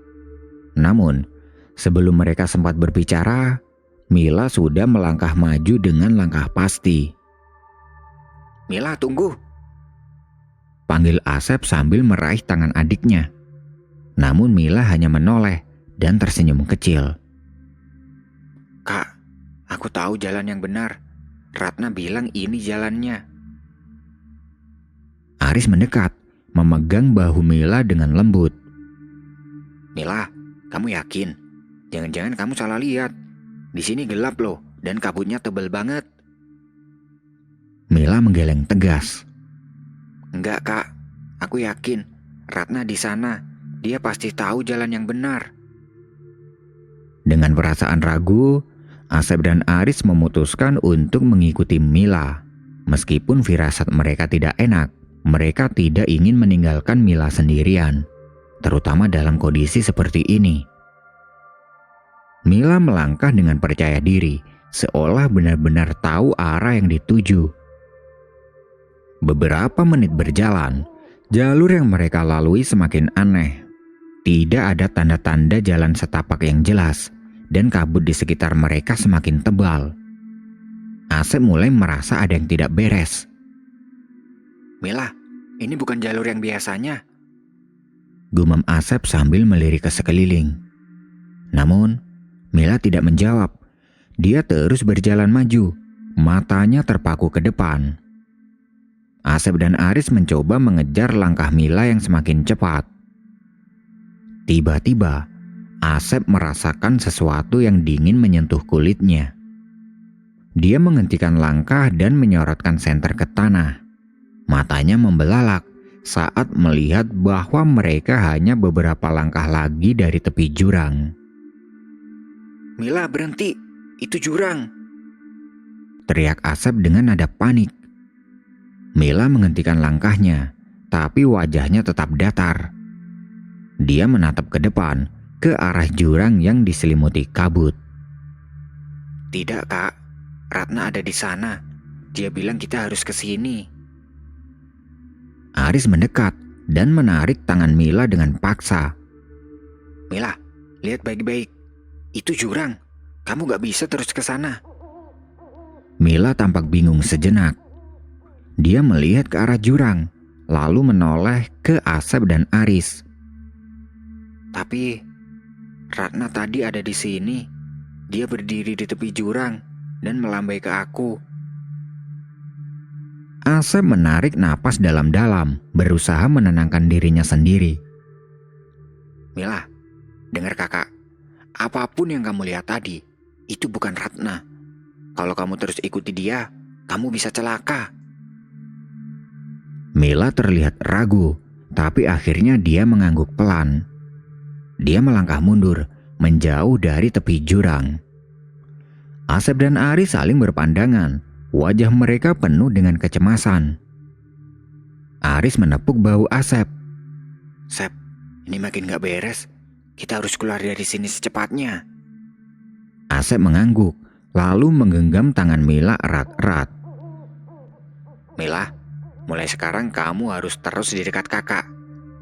Namun, sebelum mereka sempat berbicara, Mila sudah melangkah maju dengan langkah pasti. Mila, tunggu. Panggil Asep sambil meraih tangan adiknya. Namun Mila hanya menoleh dan tersenyum kecil. Kak, aku tahu jalan yang benar. Ratna bilang ini jalannya. Aris mendekat, memegang bahu Mila dengan lembut. Mila, kamu yakin? Jangan-jangan kamu salah lihat. Di sini gelap loh, dan kabutnya tebal banget. Mila menggeleng tegas. Enggak kak, aku yakin. Ratna di sana. Dia pasti tahu jalan yang benar. Dengan perasaan ragu, Asep dan Aris memutuskan untuk mengikuti Mila. Meskipun firasat mereka tidak enak, mereka tidak ingin meninggalkan Mila sendirian, terutama dalam kondisi seperti ini. Mila melangkah dengan percaya diri, seolah benar-benar tahu arah yang dituju. Beberapa menit berjalan, jalur yang mereka lalui semakin aneh. Tidak ada tanda-tanda jalan setapak yang jelas, dan kabut di sekitar mereka semakin tebal. Asep mulai merasa ada yang tidak beres. Mila, ini bukan jalur yang biasanya. Gumam Asep sambil melirik ke sekeliling. Namun, Mila tidak menjawab. Dia terus berjalan maju, matanya terpaku ke depan. Asep dan Aris mencoba mengejar langkah Mila yang semakin cepat. Tiba-tiba, Asep merasakan sesuatu yang dingin menyentuh kulitnya. Dia menghentikan langkah dan menyorotkan senter ke tanah. Matanya membelalak, saat melihat bahwa mereka hanya beberapa langkah lagi dari tepi jurang. Mila, berhenti, itu jurang. Teriak Asep dengan nada panik. Mila menghentikan langkahnya, tapi wajahnya tetap datar. Dia menatap ke depan, ke arah jurang yang diselimuti kabut. Tidak, Kak. Ratna ada di sana. Dia bilang kita harus ke sini. Aris mendekat dan menarik tangan Mila dengan paksa. Mila, lihat baik-baik. Itu jurang. Kamu gak bisa terus ke sana. Mila tampak bingung sejenak. Dia melihat ke arah jurang, lalu menoleh ke Asep dan Aris. Tapi Ratna tadi ada di sini. Dia berdiri di tepi jurang dan melambai ke aku. Asep menarik napas dalam-dalam, berusaha menenangkan dirinya sendiri. Mila, dengar kakak. Apapun yang kamu lihat tadi, itu bukan Ratna. Kalau kamu terus ikuti dia, kamu bisa celaka. Mila terlihat ragu, tapi akhirnya dia mengangguk pelan. Dia melangkah mundur, menjauh dari tepi jurang. Asep dan Aris saling berpandangan. Wajah mereka penuh dengan kecemasan. Aris menepuk bahu Asep. Sep, ini makin gak beres. Kita harus keluar dari sini secepatnya. Asep mengangguk, lalu menggenggam tangan Mila erat-erat. Mila, mulai sekarang kamu harus terus di dekat kakak.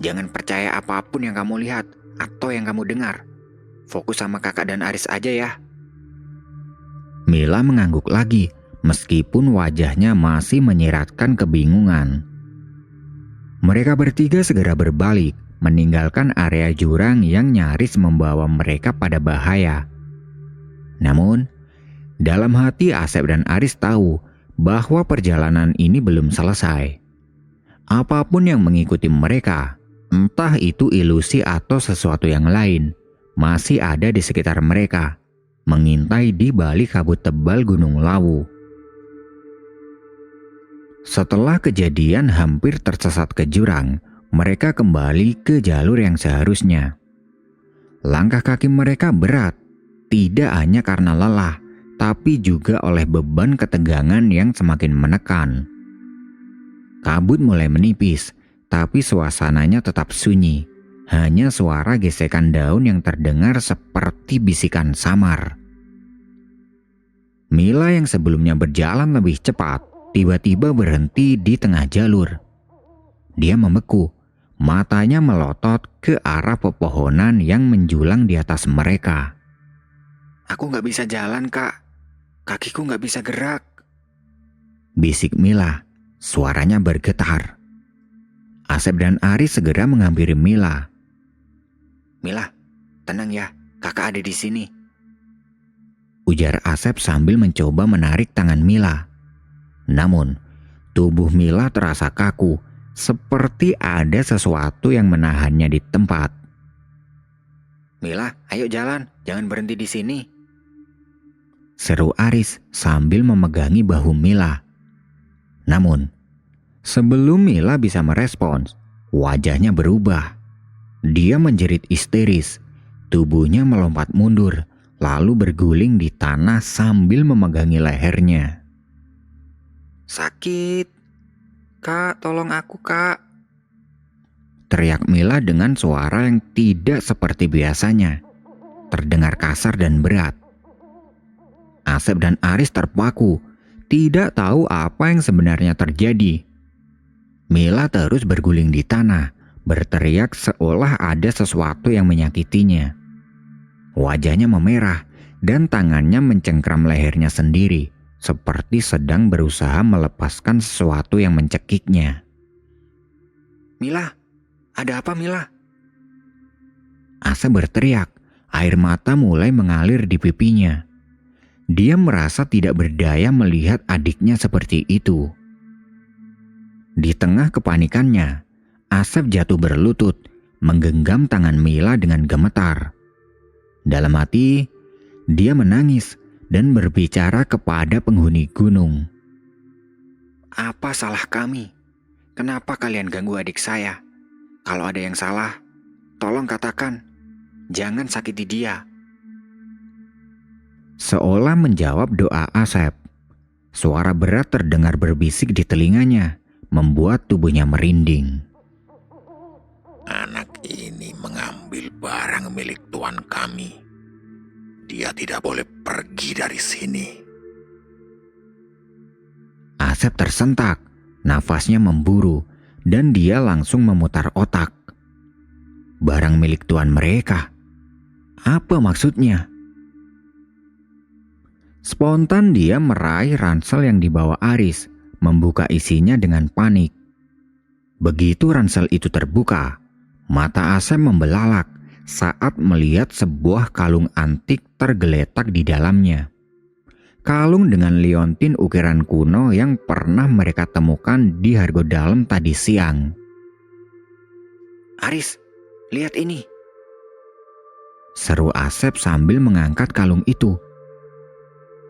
Jangan percaya apapun yang kamu lihat atau yang kamu dengar. Fokus sama kakak dan Aris aja ya. Mila mengangguk lagi, meskipun wajahnya masih menyiratkan kebingungan. Mereka bertiga segera berbalik, meninggalkan area jurang yang nyaris membawa mereka pada bahaya. Namun, dalam hati Asep dan Aris tahu bahwa perjalanan ini belum selesai. Apapun yang mengikuti mereka, entah itu ilusi atau sesuatu yang lain, masih ada di sekitar mereka, mengintai di balik kabut tebal Gunung Lawu. Setelah kejadian hampir tersesat ke jurang, mereka kembali ke jalur yang seharusnya. Langkah kaki mereka berat, tidak hanya karena lelah, tapi juga oleh beban ketegangan yang semakin menekan. Kabut mulai menipis, tapi suasananya tetap sunyi. Hanya suara gesekan daun yang terdengar seperti bisikan samar. Mila yang sebelumnya berjalan lebih cepat, tiba-tiba berhenti di tengah jalur. Dia membeku, matanya melotot ke arah pepohonan yang menjulang di atas mereka. Aku gak bisa jalan, Kak. Kakiku gak bisa gerak. Bisik Mila, suaranya bergetar. Asep dan Aris segera menghampiri Mila. Mila, tenang ya, kakak ada di sini. Ujar Asep sambil mencoba menarik tangan Mila. Namun, tubuh Mila terasa kaku, seperti ada sesuatu yang menahannya di tempat. Mila, ayo jalan, jangan berhenti di sini. Seru Aris sambil memegangi bahu Mila. Namun, sebelum Mila bisa merespons, wajahnya berubah. Dia menjerit histeris, tubuhnya melompat mundur, lalu berguling di tanah sambil memegangi lehernya. Sakit. Kak, tolong aku, Kak. Teriak Mila dengan suara yang tidak seperti biasanya, terdengar kasar dan berat. Asep dan Aris terpaku, tidak tahu apa yang sebenarnya terjadi. Mila terus berguling di tanah, berteriak seolah ada sesuatu yang menyakitinya. Wajahnya memerah dan tangannya mencengkram lehernya sendiri, seperti sedang berusaha melepaskan sesuatu yang mencekiknya. Mila, ada apa Mila? Asep berteriak, air mata mulai mengalir di pipinya. Dia merasa tidak berdaya melihat adiknya seperti itu. Di tengah kepanikannya, Asep jatuh berlutut, menggenggam tangan Mila dengan gemetar. Dalam hati, dia menangis dan berbicara kepada penghuni gunung. Apa salah kami? kenapa kalian ganggu adik saya? Kalau ada yang salah, tolong katakan. Jangan sakiti dia. Seolah menjawab doa Asep, suara berat terdengar berbisik di telinganya, membuat tubuhnya merinding. Anak ini mengambil barang milik tuan kami. Dia tidak boleh pergi dari sini. Asep tersentak, nafasnya memburu, dan dia langsung memutar otak. Barang milik tuan mereka? Apa maksudnya? Spontan dia meraih ransel yang dibawa Aris, membuka isinya dengan panik. Begitu ransel itu terbuka, mata Asep membelalak saat melihat sebuah kalung antik tergeletak di dalamnya. Kalung dengan liontin ukiran kuno yang pernah mereka temukan di Hargodalam tadi siang. Aris, lihat ini. Seru Asep sambil mengangkat kalung itu.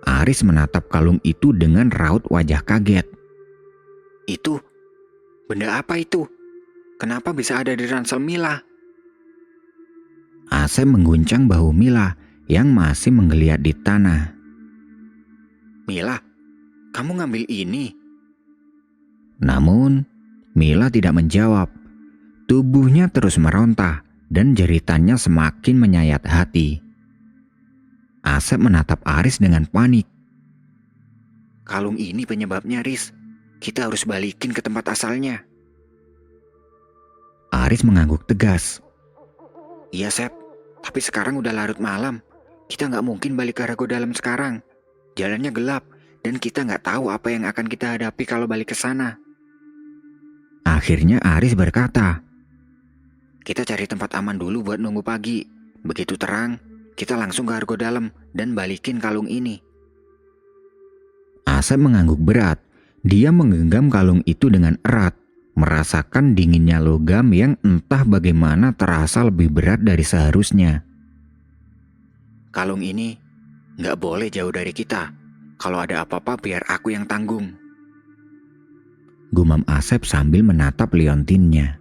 Aris menatap kalung itu dengan raut wajah kaget. Itu, benda apa itu? Kenapa bisa ada di ransel Mila? Asep mengguncang bahu Mila yang masih menggeliat di tanah. Mila, kamu ngambil ini? Namun, Mila tidak menjawab. Tubuhnya terus meronta dan jeritannya semakin menyayat hati. Asep menatap Aris dengan panik. Kalung ini penyebabnya, Riz. Kita harus balikin ke tempat asalnya. Aris mengangguk tegas. Iya, Sep. Tapi sekarang udah larut malam. Kita nggak mungkin balik ke Hargodalam sekarang. Jalannya gelap dan kita nggak tahu apa yang akan kita hadapi kalau balik ke sana. Akhirnya Aris berkata, Kita cari tempat aman dulu buat nunggu pagi. Begitu terang, kita langsung ke Hargodalam dan balikin kalung ini. Asep mengangguk berat. Dia menggenggam kalung itu dengan erat, merasakan dinginnya logam yang entah bagaimana terasa lebih berat dari seharusnya. Kalung ini nggak boleh jauh dari kita. Kalau ada apa-apa biar aku yang tanggung. Gumam Asep sambil menatap liontinnya.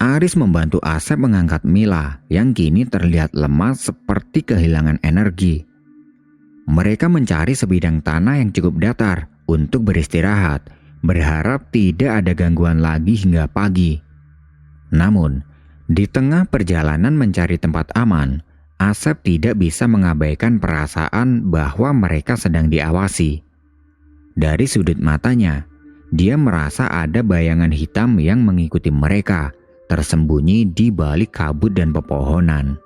Aris membantu Asep mengangkat Mila yang kini terlihat lemas seperti kehilangan energi. Mereka mencari sebidang tanah yang cukup datar untuk beristirahat, berharap tidak ada gangguan lagi hingga pagi. Namun, di tengah perjalanan mencari tempat aman, Asep tidak bisa mengabaikan perasaan bahwa mereka sedang diawasi. Dari sudut matanya, dia merasa ada bayangan hitam yang mengikuti mereka, tersembunyi di balik kabut dan pepohonan.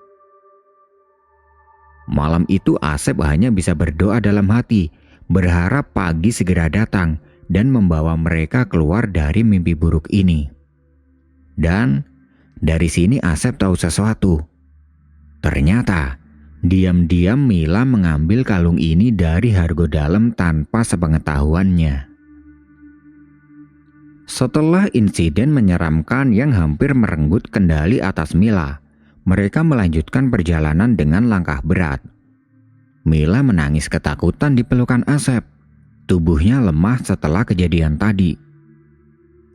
Malam itu Asep hanya bisa berdoa dalam hati, berharap pagi segera datang dan membawa mereka keluar dari mimpi buruk ini. Dan dari sini Asep tahu sesuatu. Ternyata, diam-diam Mila mengambil kalung ini dari Hargodalam tanpa sepengetahuannya. Setelah insiden menyeramkan yang hampir merenggut kendali atas Mila, mereka melanjutkan perjalanan dengan langkah berat. Mila menangis ketakutan di pelukan Asep. Tubuhnya lemah setelah kejadian tadi.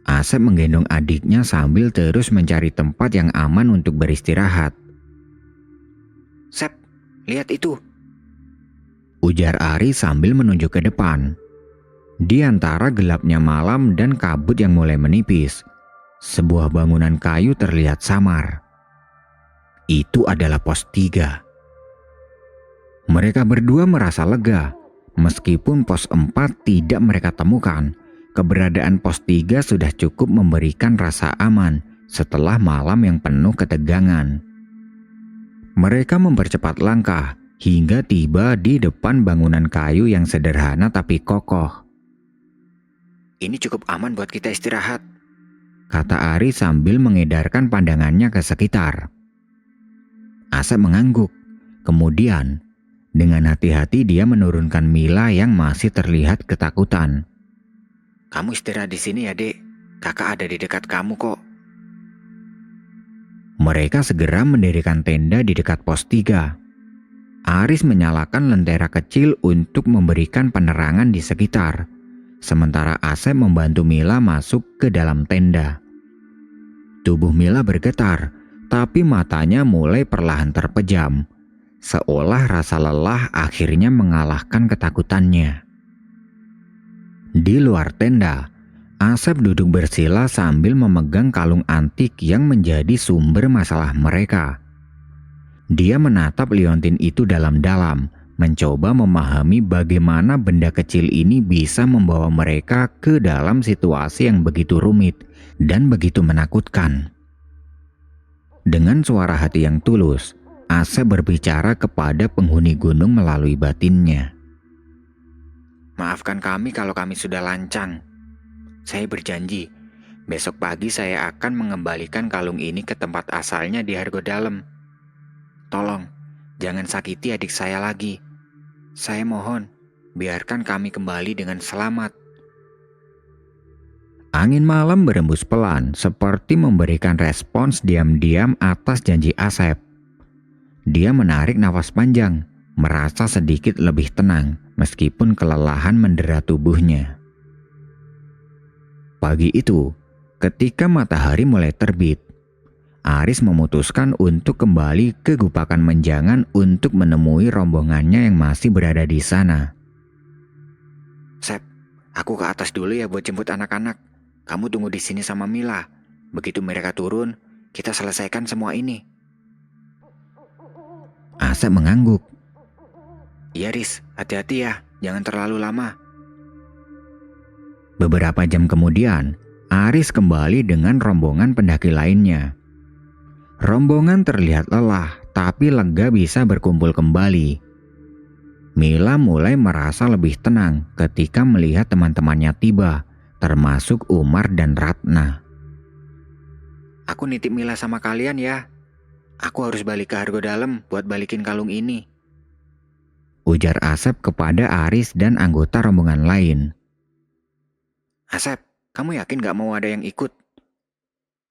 Asep menggendong adiknya sambil terus mencari tempat yang aman untuk beristirahat. Sep, lihat itu. Ujar Ari sambil menunjuk ke depan. Di antara gelapnya malam dan kabut yang mulai menipis, sebuah bangunan kayu terlihat samar. Itu adalah pos 3. Mereka berdua merasa lega. Meskipun pos 4 tidak mereka temukan, keberadaan pos 3 sudah cukup memberikan rasa aman setelah malam yang penuh ketegangan. Mereka mempercepat langkah hingga tiba di depan bangunan kayu yang sederhana tapi kokoh. Ini cukup aman buat kita istirahat, kata Ari sambil mengedarkan pandangannya ke sekitar. Asep mengangguk. Kemudian, dengan hati-hati dia menurunkan Mila yang masih terlihat ketakutan. Kamu istirahat di sini ya, Dek. Kakak ada di dekat kamu kok. Mereka segera mendirikan tenda di dekat pos 3. Aris menyalakan lentera kecil untuk memberikan penerangan di sekitar. sementara Asep membantu Mila masuk ke dalam tenda. Tubuh Mila bergetar, tapi matanya mulai perlahan terpejam, seolah rasa lelah akhirnya mengalahkan ketakutannya. Di luar tenda, Asep duduk bersila sambil memegang kalung antik yang menjadi sumber masalah mereka. Dia menatap liontin itu dalam-dalam, mencoba memahami bagaimana benda kecil ini bisa membawa mereka ke dalam situasi yang begitu rumit dan begitu menakutkan. Dengan suara hati yang tulus, Asep berbicara kepada penghuni gunung melalui batinnya. Maafkan kami kalau kami sudah lancang. Saya berjanji, besok pagi saya akan mengembalikan kalung ini ke tempat asalnya di Hargodalem. Tolong, jangan sakiti adik saya lagi. Saya mohon, biarkan kami kembali dengan selamat. Angin malam berembus pelan seperti memberikan respons diam-diam atas janji Asep. Dia menarik nafas panjang, merasa sedikit lebih tenang meskipun kelelahan mendera tubuhnya. Pagi itu, ketika matahari mulai terbit, Aris memutuskan untuk kembali ke Gupakan Menjangan untuk menemui rombongannya yang masih berada di sana. Sep, aku ke atas dulu ya buat jemput anak-anak. Kamu tunggu di sini sama Mila. Begitu mereka turun, kita selesaikan semua ini. Asep mengangguk. Iya Riz, hati-hati ya, jangan terlalu lama. Beberapa jam kemudian, Aris kembali dengan rombongan pendaki lainnya. Rombongan terlihat lelah, tapi lega bisa berkumpul kembali. Mila mulai merasa lebih tenang ketika melihat teman-temannya tiba, termasuk Umar dan Ratna. Aku nitip Mila sama kalian ya. Aku harus balik ke Hargodalem buat balikin kalung ini. Ujar Asep kepada Aris dan anggota rombongan lain. Asep, kamu yakin gak mau ada yang ikut?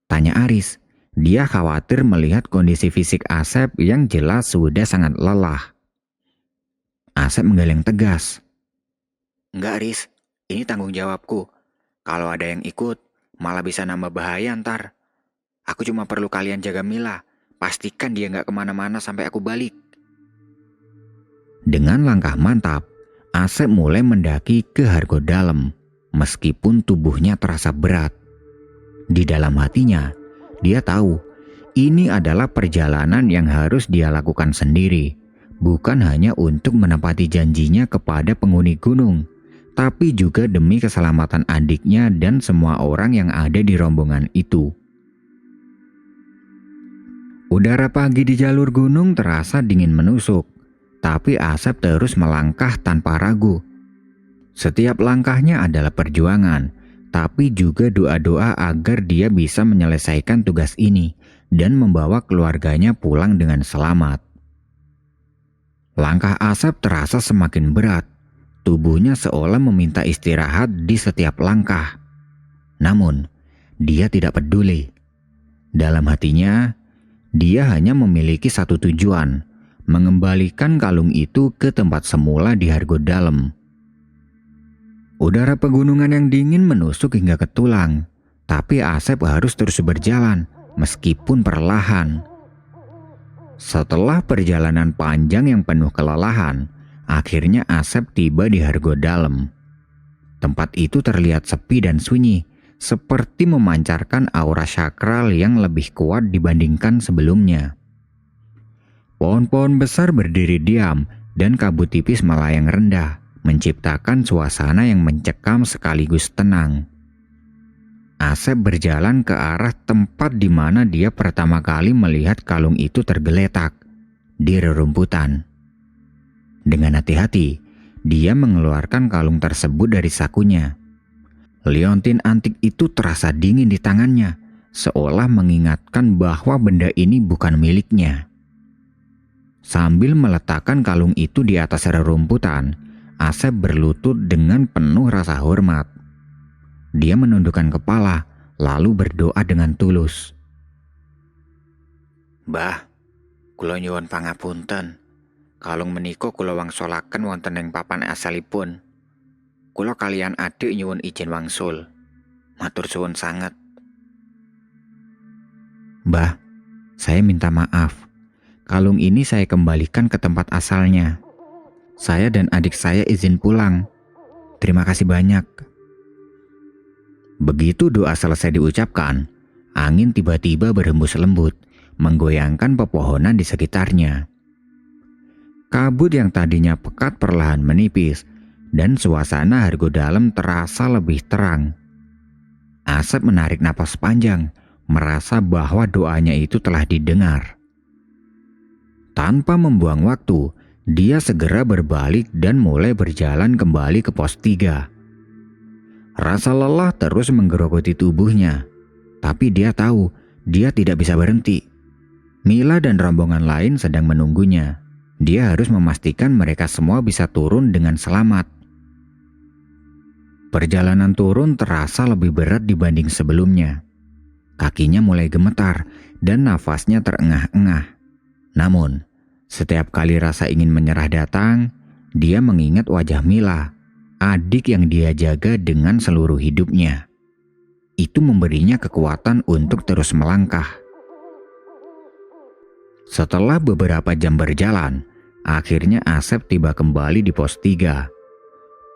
Tanya Aris. Dia khawatir melihat kondisi fisik Asep yang jelas sudah sangat lelah. Asep menggeleng tegas. Enggak Riz, ini tanggung jawabku. Kalau ada yang ikut, malah bisa nambah bahaya ntar. Aku cuma perlu kalian jaga Mila. Pastikan dia gak kemana-mana sampai aku balik. Dengan langkah mantap, Asep mulai mendaki ke Hargodalem, meskipun tubuhnya terasa berat. Di dalam hatinya, dia tahu ini adalah perjalanan yang harus dia lakukan sendiri, bukan hanya untuk menepati janjinya kepada penghuni gunung, tapi juga demi keselamatan adiknya dan semua orang yang ada di rombongan itu. Udara pagi di jalur gunung terasa dingin menusuk, tapi Asep terus melangkah tanpa ragu. Setiap langkahnya adalah perjuangan, tapi juga doa-doa agar dia bisa menyelesaikan tugas ini dan membawa keluarganya pulang dengan selamat. Langkah Asep terasa semakin berat, tubuhnya seolah meminta istirahat di setiap langkah. Namun, dia tidak peduli. Dalam hatinya, dia hanya memiliki satu tujuan, mengembalikan kalung itu ke tempat semula di Hargodalem. Udara pegunungan yang dingin menusuk hingga ke tulang, tapi Asep harus terus berjalan meskipun perlahan. Setelah perjalanan panjang yang penuh kelelahan, akhirnya Asep tiba di Hargodalem. Tempat itu terlihat sepi dan sunyi, seperti memancarkan aura sakral yang lebih kuat dibandingkan sebelumnya. Pohon-pohon besar berdiri diam dan kabut tipis melayang rendah, menciptakan suasana yang mencekam sekaligus tenang. Asep berjalan ke arah tempat di mana dia pertama kali melihat kalung itu tergeletak di rerumputan. Dengan hati-hati, dia mengeluarkan kalung tersebut dari sakunya. Liontin antik itu terasa dingin di tangannya, seolah mengingatkan bahwa benda ini bukan miliknya. Sambil meletakkan kalung itu di atas rerumputan, Asep berlutut dengan penuh rasa hormat. Dia menundukkan kepala, lalu berdoa dengan tulus. Mbah, kula nyuwun pangapunten. Kalung menika kula wangsulaken wonten ing papan asalipun. Kulo kalian adik nyuwun izin wangsul. Matur suwun sanget. Mbah, saya minta maaf. Kalung ini saya kembalikan ke tempat asalnya. Saya dan adik saya izin pulang. Terima kasih banyak. Begitu doa selesai diucapkan, angin tiba-tiba berhembus lembut, menggoyangkan pepohonan di sekitarnya. Kabut yang tadinya pekat perlahan menipis, dan suasana Hargo Dalam terasa lebih terang. Asep menarik napas panjang, merasa bahwa doanya itu telah didengar. Tanpa membuang waktu, dia segera berbalik dan mulai berjalan kembali ke pos 3. Rasa lelah terus menggerogoti tubuhnya, tapi dia tahu dia tidak bisa berhenti. Mila dan rombongan lain sedang menunggunya. Dia harus memastikan mereka semua bisa turun dengan selamat. Perjalanan turun terasa lebih berat dibanding sebelumnya. Kakinya mulai gemetar dan nafasnya terengah-engah. Namun, setiap kali rasa ingin menyerah datang, dia mengingat wajah Mila, adik yang dia jaga dengan seluruh hidupnya. Itu memberinya kekuatan untuk terus melangkah. Setelah beberapa jam berjalan, akhirnya Asep tiba kembali di pos 3.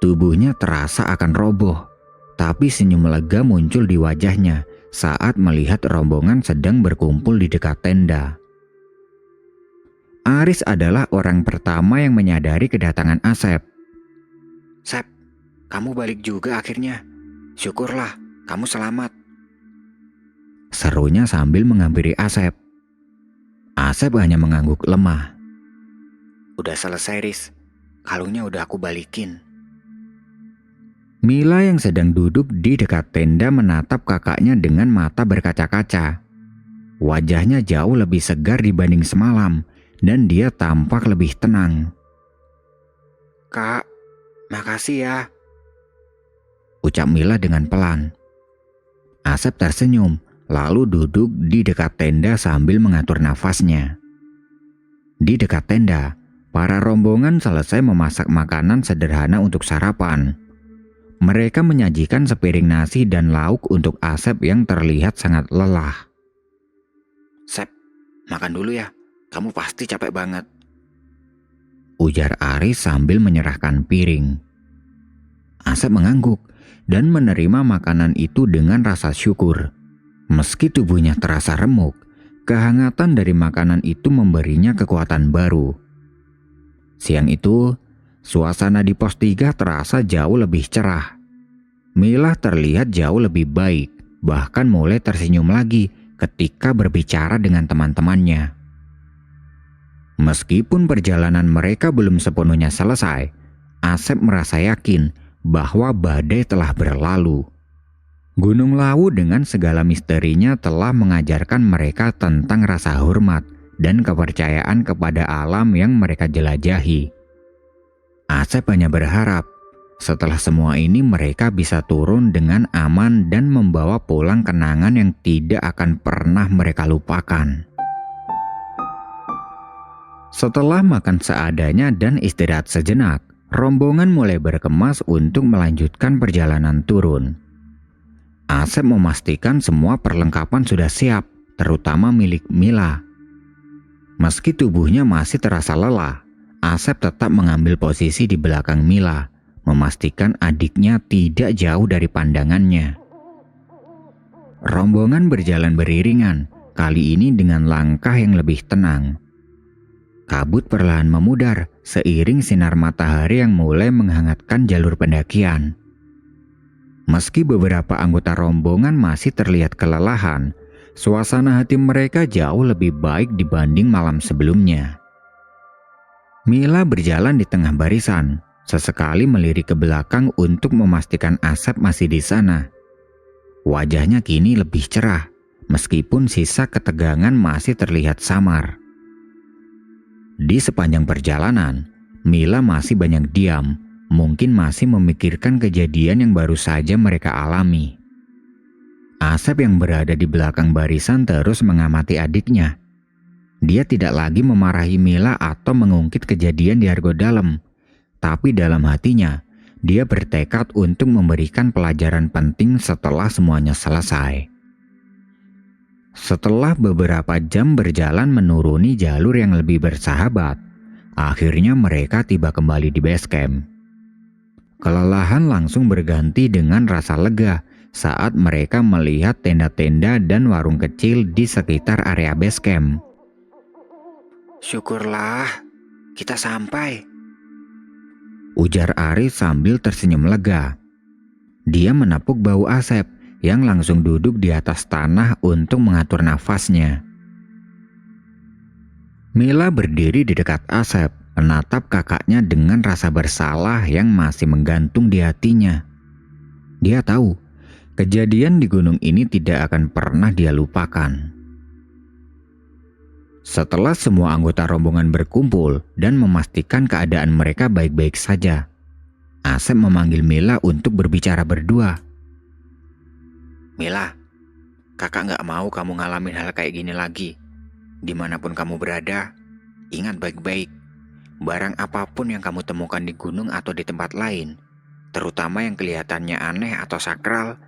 Tubuhnya terasa akan roboh, tapi senyum lega muncul di wajahnya saat melihat rombongan sedang berkumpul di dekat tenda. Aris adalah orang pertama yang menyadari kedatangan Asep. Sep, kamu balik juga akhirnya. Syukurlah, kamu selamat. Serunya sambil menghampiri Asep. Asep hanya mengangguk lemah. Udah selesai, Riz. Kalungnya udah aku balikin. Mila yang sedang duduk di dekat tenda menatap kakaknya dengan mata berkaca-kaca. Wajahnya jauh lebih segar dibanding semalam dan dia tampak lebih tenang. Kak, makasih ya. Ucap Mila dengan pelan. Asep tersenyum lalu duduk di dekat tenda sambil mengatur nafasnya. Di dekat tenda, para rombongan selesai memasak makanan sederhana untuk sarapan. Mereka menyajikan sepiring nasi dan lauk untuk Asep yang terlihat sangat lelah. Sep, makan dulu ya. Kamu pasti capek banget. Ujar Aris sambil menyerahkan piring. Asep mengangguk dan menerima makanan itu dengan rasa syukur. Meski tubuhnya terasa remuk, kehangatan dari makanan itu memberinya kekuatan baru. Siang itu, suasana di pos 3 terasa jauh lebih cerah. Mila terlihat jauh lebih baik, bahkan mulai tersenyum lagi ketika berbicara dengan teman-temannya. Meskipun perjalanan mereka belum sepenuhnya selesai, Asep merasa yakin bahwa badai telah berlalu. Gunung Lawu dengan segala misterinya telah mengajarkan mereka tentang rasa hormat dan kepercayaan kepada alam yang mereka jelajahi. Asep hanya berharap setelah semua ini mereka bisa turun dengan aman dan membawa pulang kenangan yang tidak akan pernah mereka lupakan. Setelah makan seadanya dan istirahat sejenak, rombongan mulai berkemas untuk melanjutkan perjalanan turun. Asep memastikan semua perlengkapan sudah siap, terutama milik Mila. Meski tubuhnya masih terasa lelah, Asep tetap mengambil posisi di belakang Mila, memastikan adiknya tidak jauh dari pandangannya. Rombongan berjalan beriringan, kali ini dengan langkah yang lebih tenang. Kabut perlahan memudar seiring sinar matahari yang mulai menghangatkan jalur pendakian. Meski beberapa anggota rombongan masih terlihat kelelahan, suasana hati mereka jauh lebih baik dibanding malam sebelumnya. Mila berjalan di tengah barisan, sesekali melirik ke belakang untuk memastikan Asep masih di sana. Wajahnya kini lebih cerah, meskipun sisa ketegangan masih terlihat samar. Di sepanjang perjalanan, Mila masih banyak diam, mungkin masih memikirkan kejadian yang baru saja mereka alami. Asep yang berada di belakang barisan terus mengamati adiknya. Dia tidak lagi memarahi Mila atau mengungkit kejadian di Hargo Dalam, tapi dalam hatinya, dia bertekad untuk memberikan pelajaran penting setelah semuanya selesai. Setelah beberapa jam berjalan menuruni jalur yang lebih bersahabat, akhirnya mereka tiba kembali di base camp. Kelelahan langsung berganti dengan rasa lega saat mereka melihat tenda-tenda dan warung kecil di sekitar area base camp. Syukurlah, kita sampai. Ujar Arif sambil tersenyum lega. Dia menepuk bahu Asep yang langsung duduk di atas tanah untuk mengatur nafasnya. Mila berdiri di dekat Asep, menatap kakaknya dengan rasa bersalah yang masih menggantung di hatinya. Dia tahu, kejadian di gunung ini tidak akan pernah dia lupakan. Setelah semua anggota rombongan berkumpul dan memastikan keadaan mereka baik-baik saja, Asep memanggil Mila untuk berbicara berdua. Mila, kakak gak mau kamu ngalamin hal kayak gini lagi. Dimanapun kamu berada, ingat baik-baik. Barang apapun yang kamu temukan di gunung atau di tempat lain, terutama yang kelihatannya aneh atau sakral,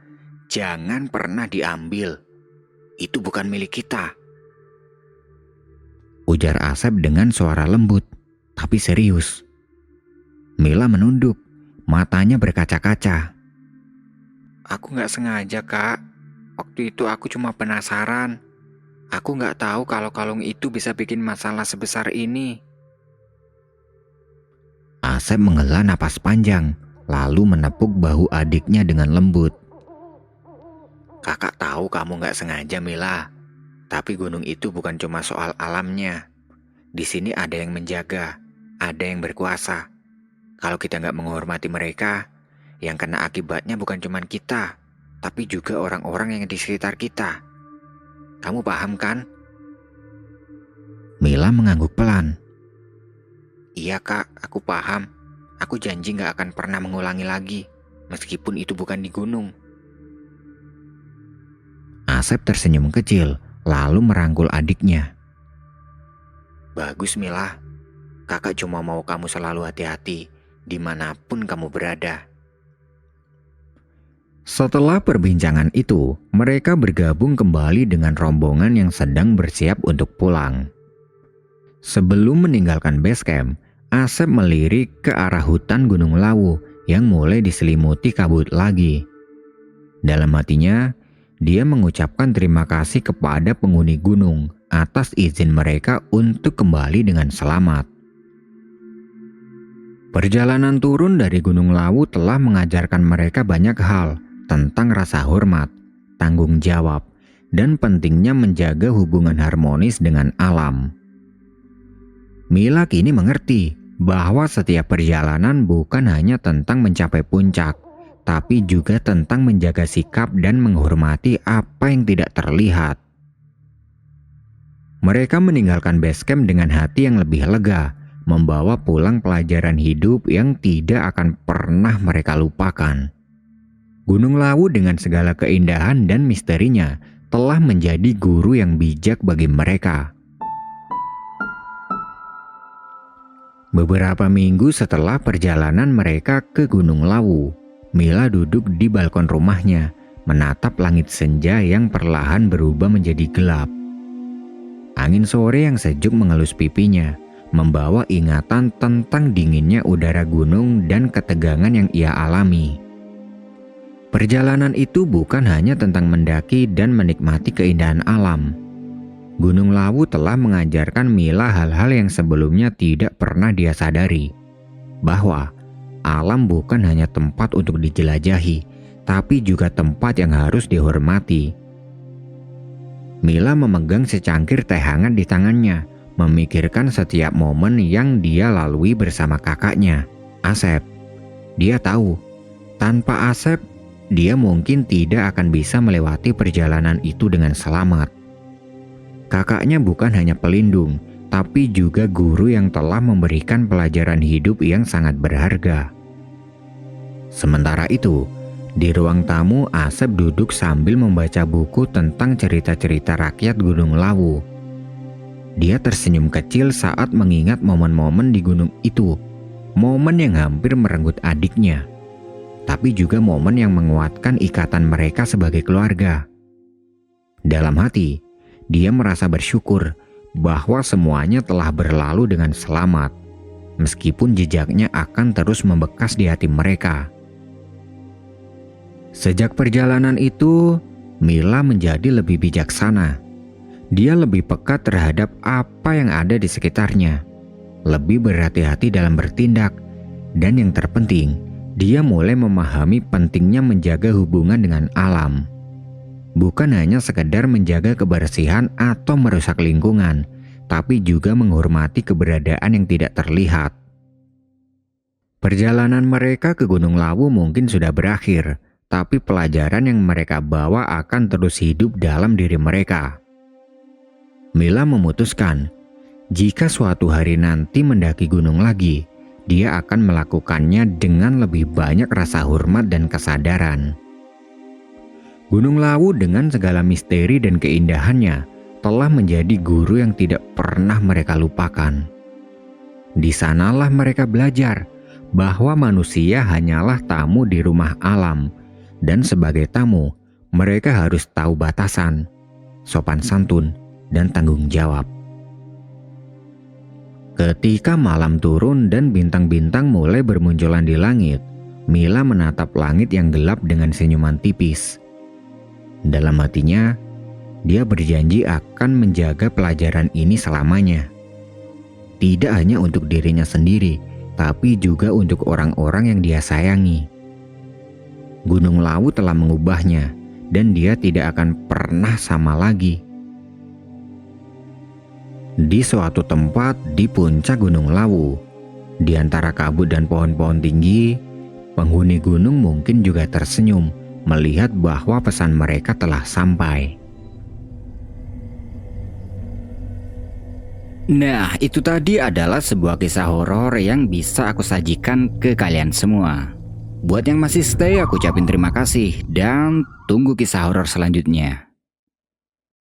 jangan pernah diambil. Itu bukan milik kita. Ujar Asep dengan suara lembut, tapi serius. Mila menunduk, matanya berkaca-kaca. Aku gak sengaja, Kak. Waktu itu aku cuma penasaran. Aku gak tahu kalau kalung itu bisa bikin masalah sebesar ini. Asep menghela napas panjang, lalu menepuk bahu adiknya dengan lembut. Kakak tahu kamu gak sengaja, Mila. Tapi gunung itu bukan cuma soal alamnya. Di sini ada yang menjaga, ada yang berkuasa. Kalau kita gak menghormati mereka, yang kena akibatnya bukan cuma kita, tapi juga orang-orang yang di sekitar kita. Kamu paham kan? Mila mengangguk pelan. Iya Kak, aku paham. Aku janji gak akan pernah mengulangi lagi, meskipun itu bukan di gunung. Asep tersenyum kecil, lalu merangkul adiknya. Bagus Mila, kakak cuma mau kamu selalu hati-hati dimanapun kamu berada. Setelah perbincangan itu, mereka bergabung kembali dengan rombongan yang sedang bersiap untuk pulang. Sebelum meninggalkan base camp, Asep melirik ke arah hutan Gunung Lawu yang mulai diselimuti kabut lagi. Dalam hatinya, dia mengucapkan terima kasih kepada penghuni gunung atas izin mereka untuk kembali dengan selamat. Perjalanan turun dari Gunung Lawu telah mengajarkan mereka banyak hal tentang rasa hormat, tanggung jawab, dan pentingnya menjaga hubungan harmonis dengan alam. Mila kini mengerti bahwa setiap perjalanan bukan hanya tentang mencapai puncak, tapi juga tentang menjaga sikap dan menghormati apa yang tidak terlihat. Mereka meninggalkan base camp dengan hati yang lebih lega, membawa pulang pelajaran hidup yang tidak akan pernah mereka lupakan. Gunung Lawu dengan segala keindahan dan misterinya telah menjadi guru yang bijak bagi mereka. Beberapa minggu setelah perjalanan mereka ke Gunung Lawu, Mila duduk di balkon rumahnya, menatap langit senja yang perlahan berubah menjadi gelap. Angin sore yang sejuk mengelus pipinya, membawa ingatan tentang dinginnya udara gunung dan ketegangan yang ia alami. Perjalanan itu bukan hanya tentang mendaki dan menikmati keindahan alam. Gunung Lawu telah mengajarkan Mila hal-hal yang sebelumnya tidak pernah dia sadari. Bahwa alam bukan hanya tempat untuk dijelajahi, tapi juga tempat yang harus dihormati. Mila memegang secangkir teh hangat di tangannya, memikirkan setiap momen yang dia lalui bersama kakaknya, Asep. Dia tahu, tanpa Asep, dia mungkin tidak akan bisa melewati perjalanan itu dengan selamat. Kakaknya bukan hanya pelindung, tapi juga guru yang telah memberikan pelajaran hidup yang sangat berharga. Sementara itu, di ruang tamu Asep duduk sambil membaca buku tentang cerita-cerita rakyat Gunung Lawu. Dia tersenyum kecil saat mengingat momen-momen di gunung itu, momen yang hampir merenggut adiknya, tapi juga momen yang menguatkan ikatan mereka sebagai keluarga. Dalam hati, dia merasa bersyukur bahwa semuanya telah berlalu dengan selamat, meskipun jejaknya akan terus membekas di hati mereka. Sejak perjalanan itu, Mila menjadi lebih bijaksana. Dia lebih peka terhadap apa yang ada di sekitarnya, lebih berhati-hati dalam bertindak, dan yang terpenting, dia mulai memahami pentingnya menjaga hubungan dengan alam. Bukan hanya sekedar menjaga kebersihan atau merusak lingkungan, tapi juga menghormati keberadaan yang tidak terlihat. Perjalanan mereka ke Gunung Lawu mungkin sudah berakhir, tapi pelajaran yang mereka bawa akan terus hidup dalam diri mereka. Mila memutuskan, jika suatu hari nanti mendaki gunung lagi, dia akan melakukannya dengan lebih banyak rasa hormat dan kesadaran. Gunung Lawu dengan segala misteri dan keindahannya telah menjadi guru yang tidak pernah mereka lupakan. Di sanalah mereka belajar bahwa manusia hanyalah tamu di rumah alam, dan sebagai tamu, mereka harus tahu batasan, sopan santun, dan tanggung jawab. Ketika malam turun dan bintang-bintang mulai bermunculan di langit, Mila menatap langit yang gelap dengan senyuman tipis. Dalam hatinya, dia berjanji akan menjaga pelajaran ini selamanya. Tidak hanya untuk dirinya sendiri, tapi juga untuk orang-orang yang dia sayangi. Gunung Lawu telah mengubahnya, dan dia tidak akan pernah sama lagi. Di suatu tempat di puncak Gunung Lawu, di antara kabut dan pohon-pohon tinggi, penghuni gunung mungkin juga tersenyum melihat bahwa pesan mereka telah sampai. Nah, itu tadi adalah sebuah kisah horor yang bisa aku sajikan ke kalian semua. Buat yang masih stay, aku ucapin terima kasih dan tunggu kisah horor selanjutnya.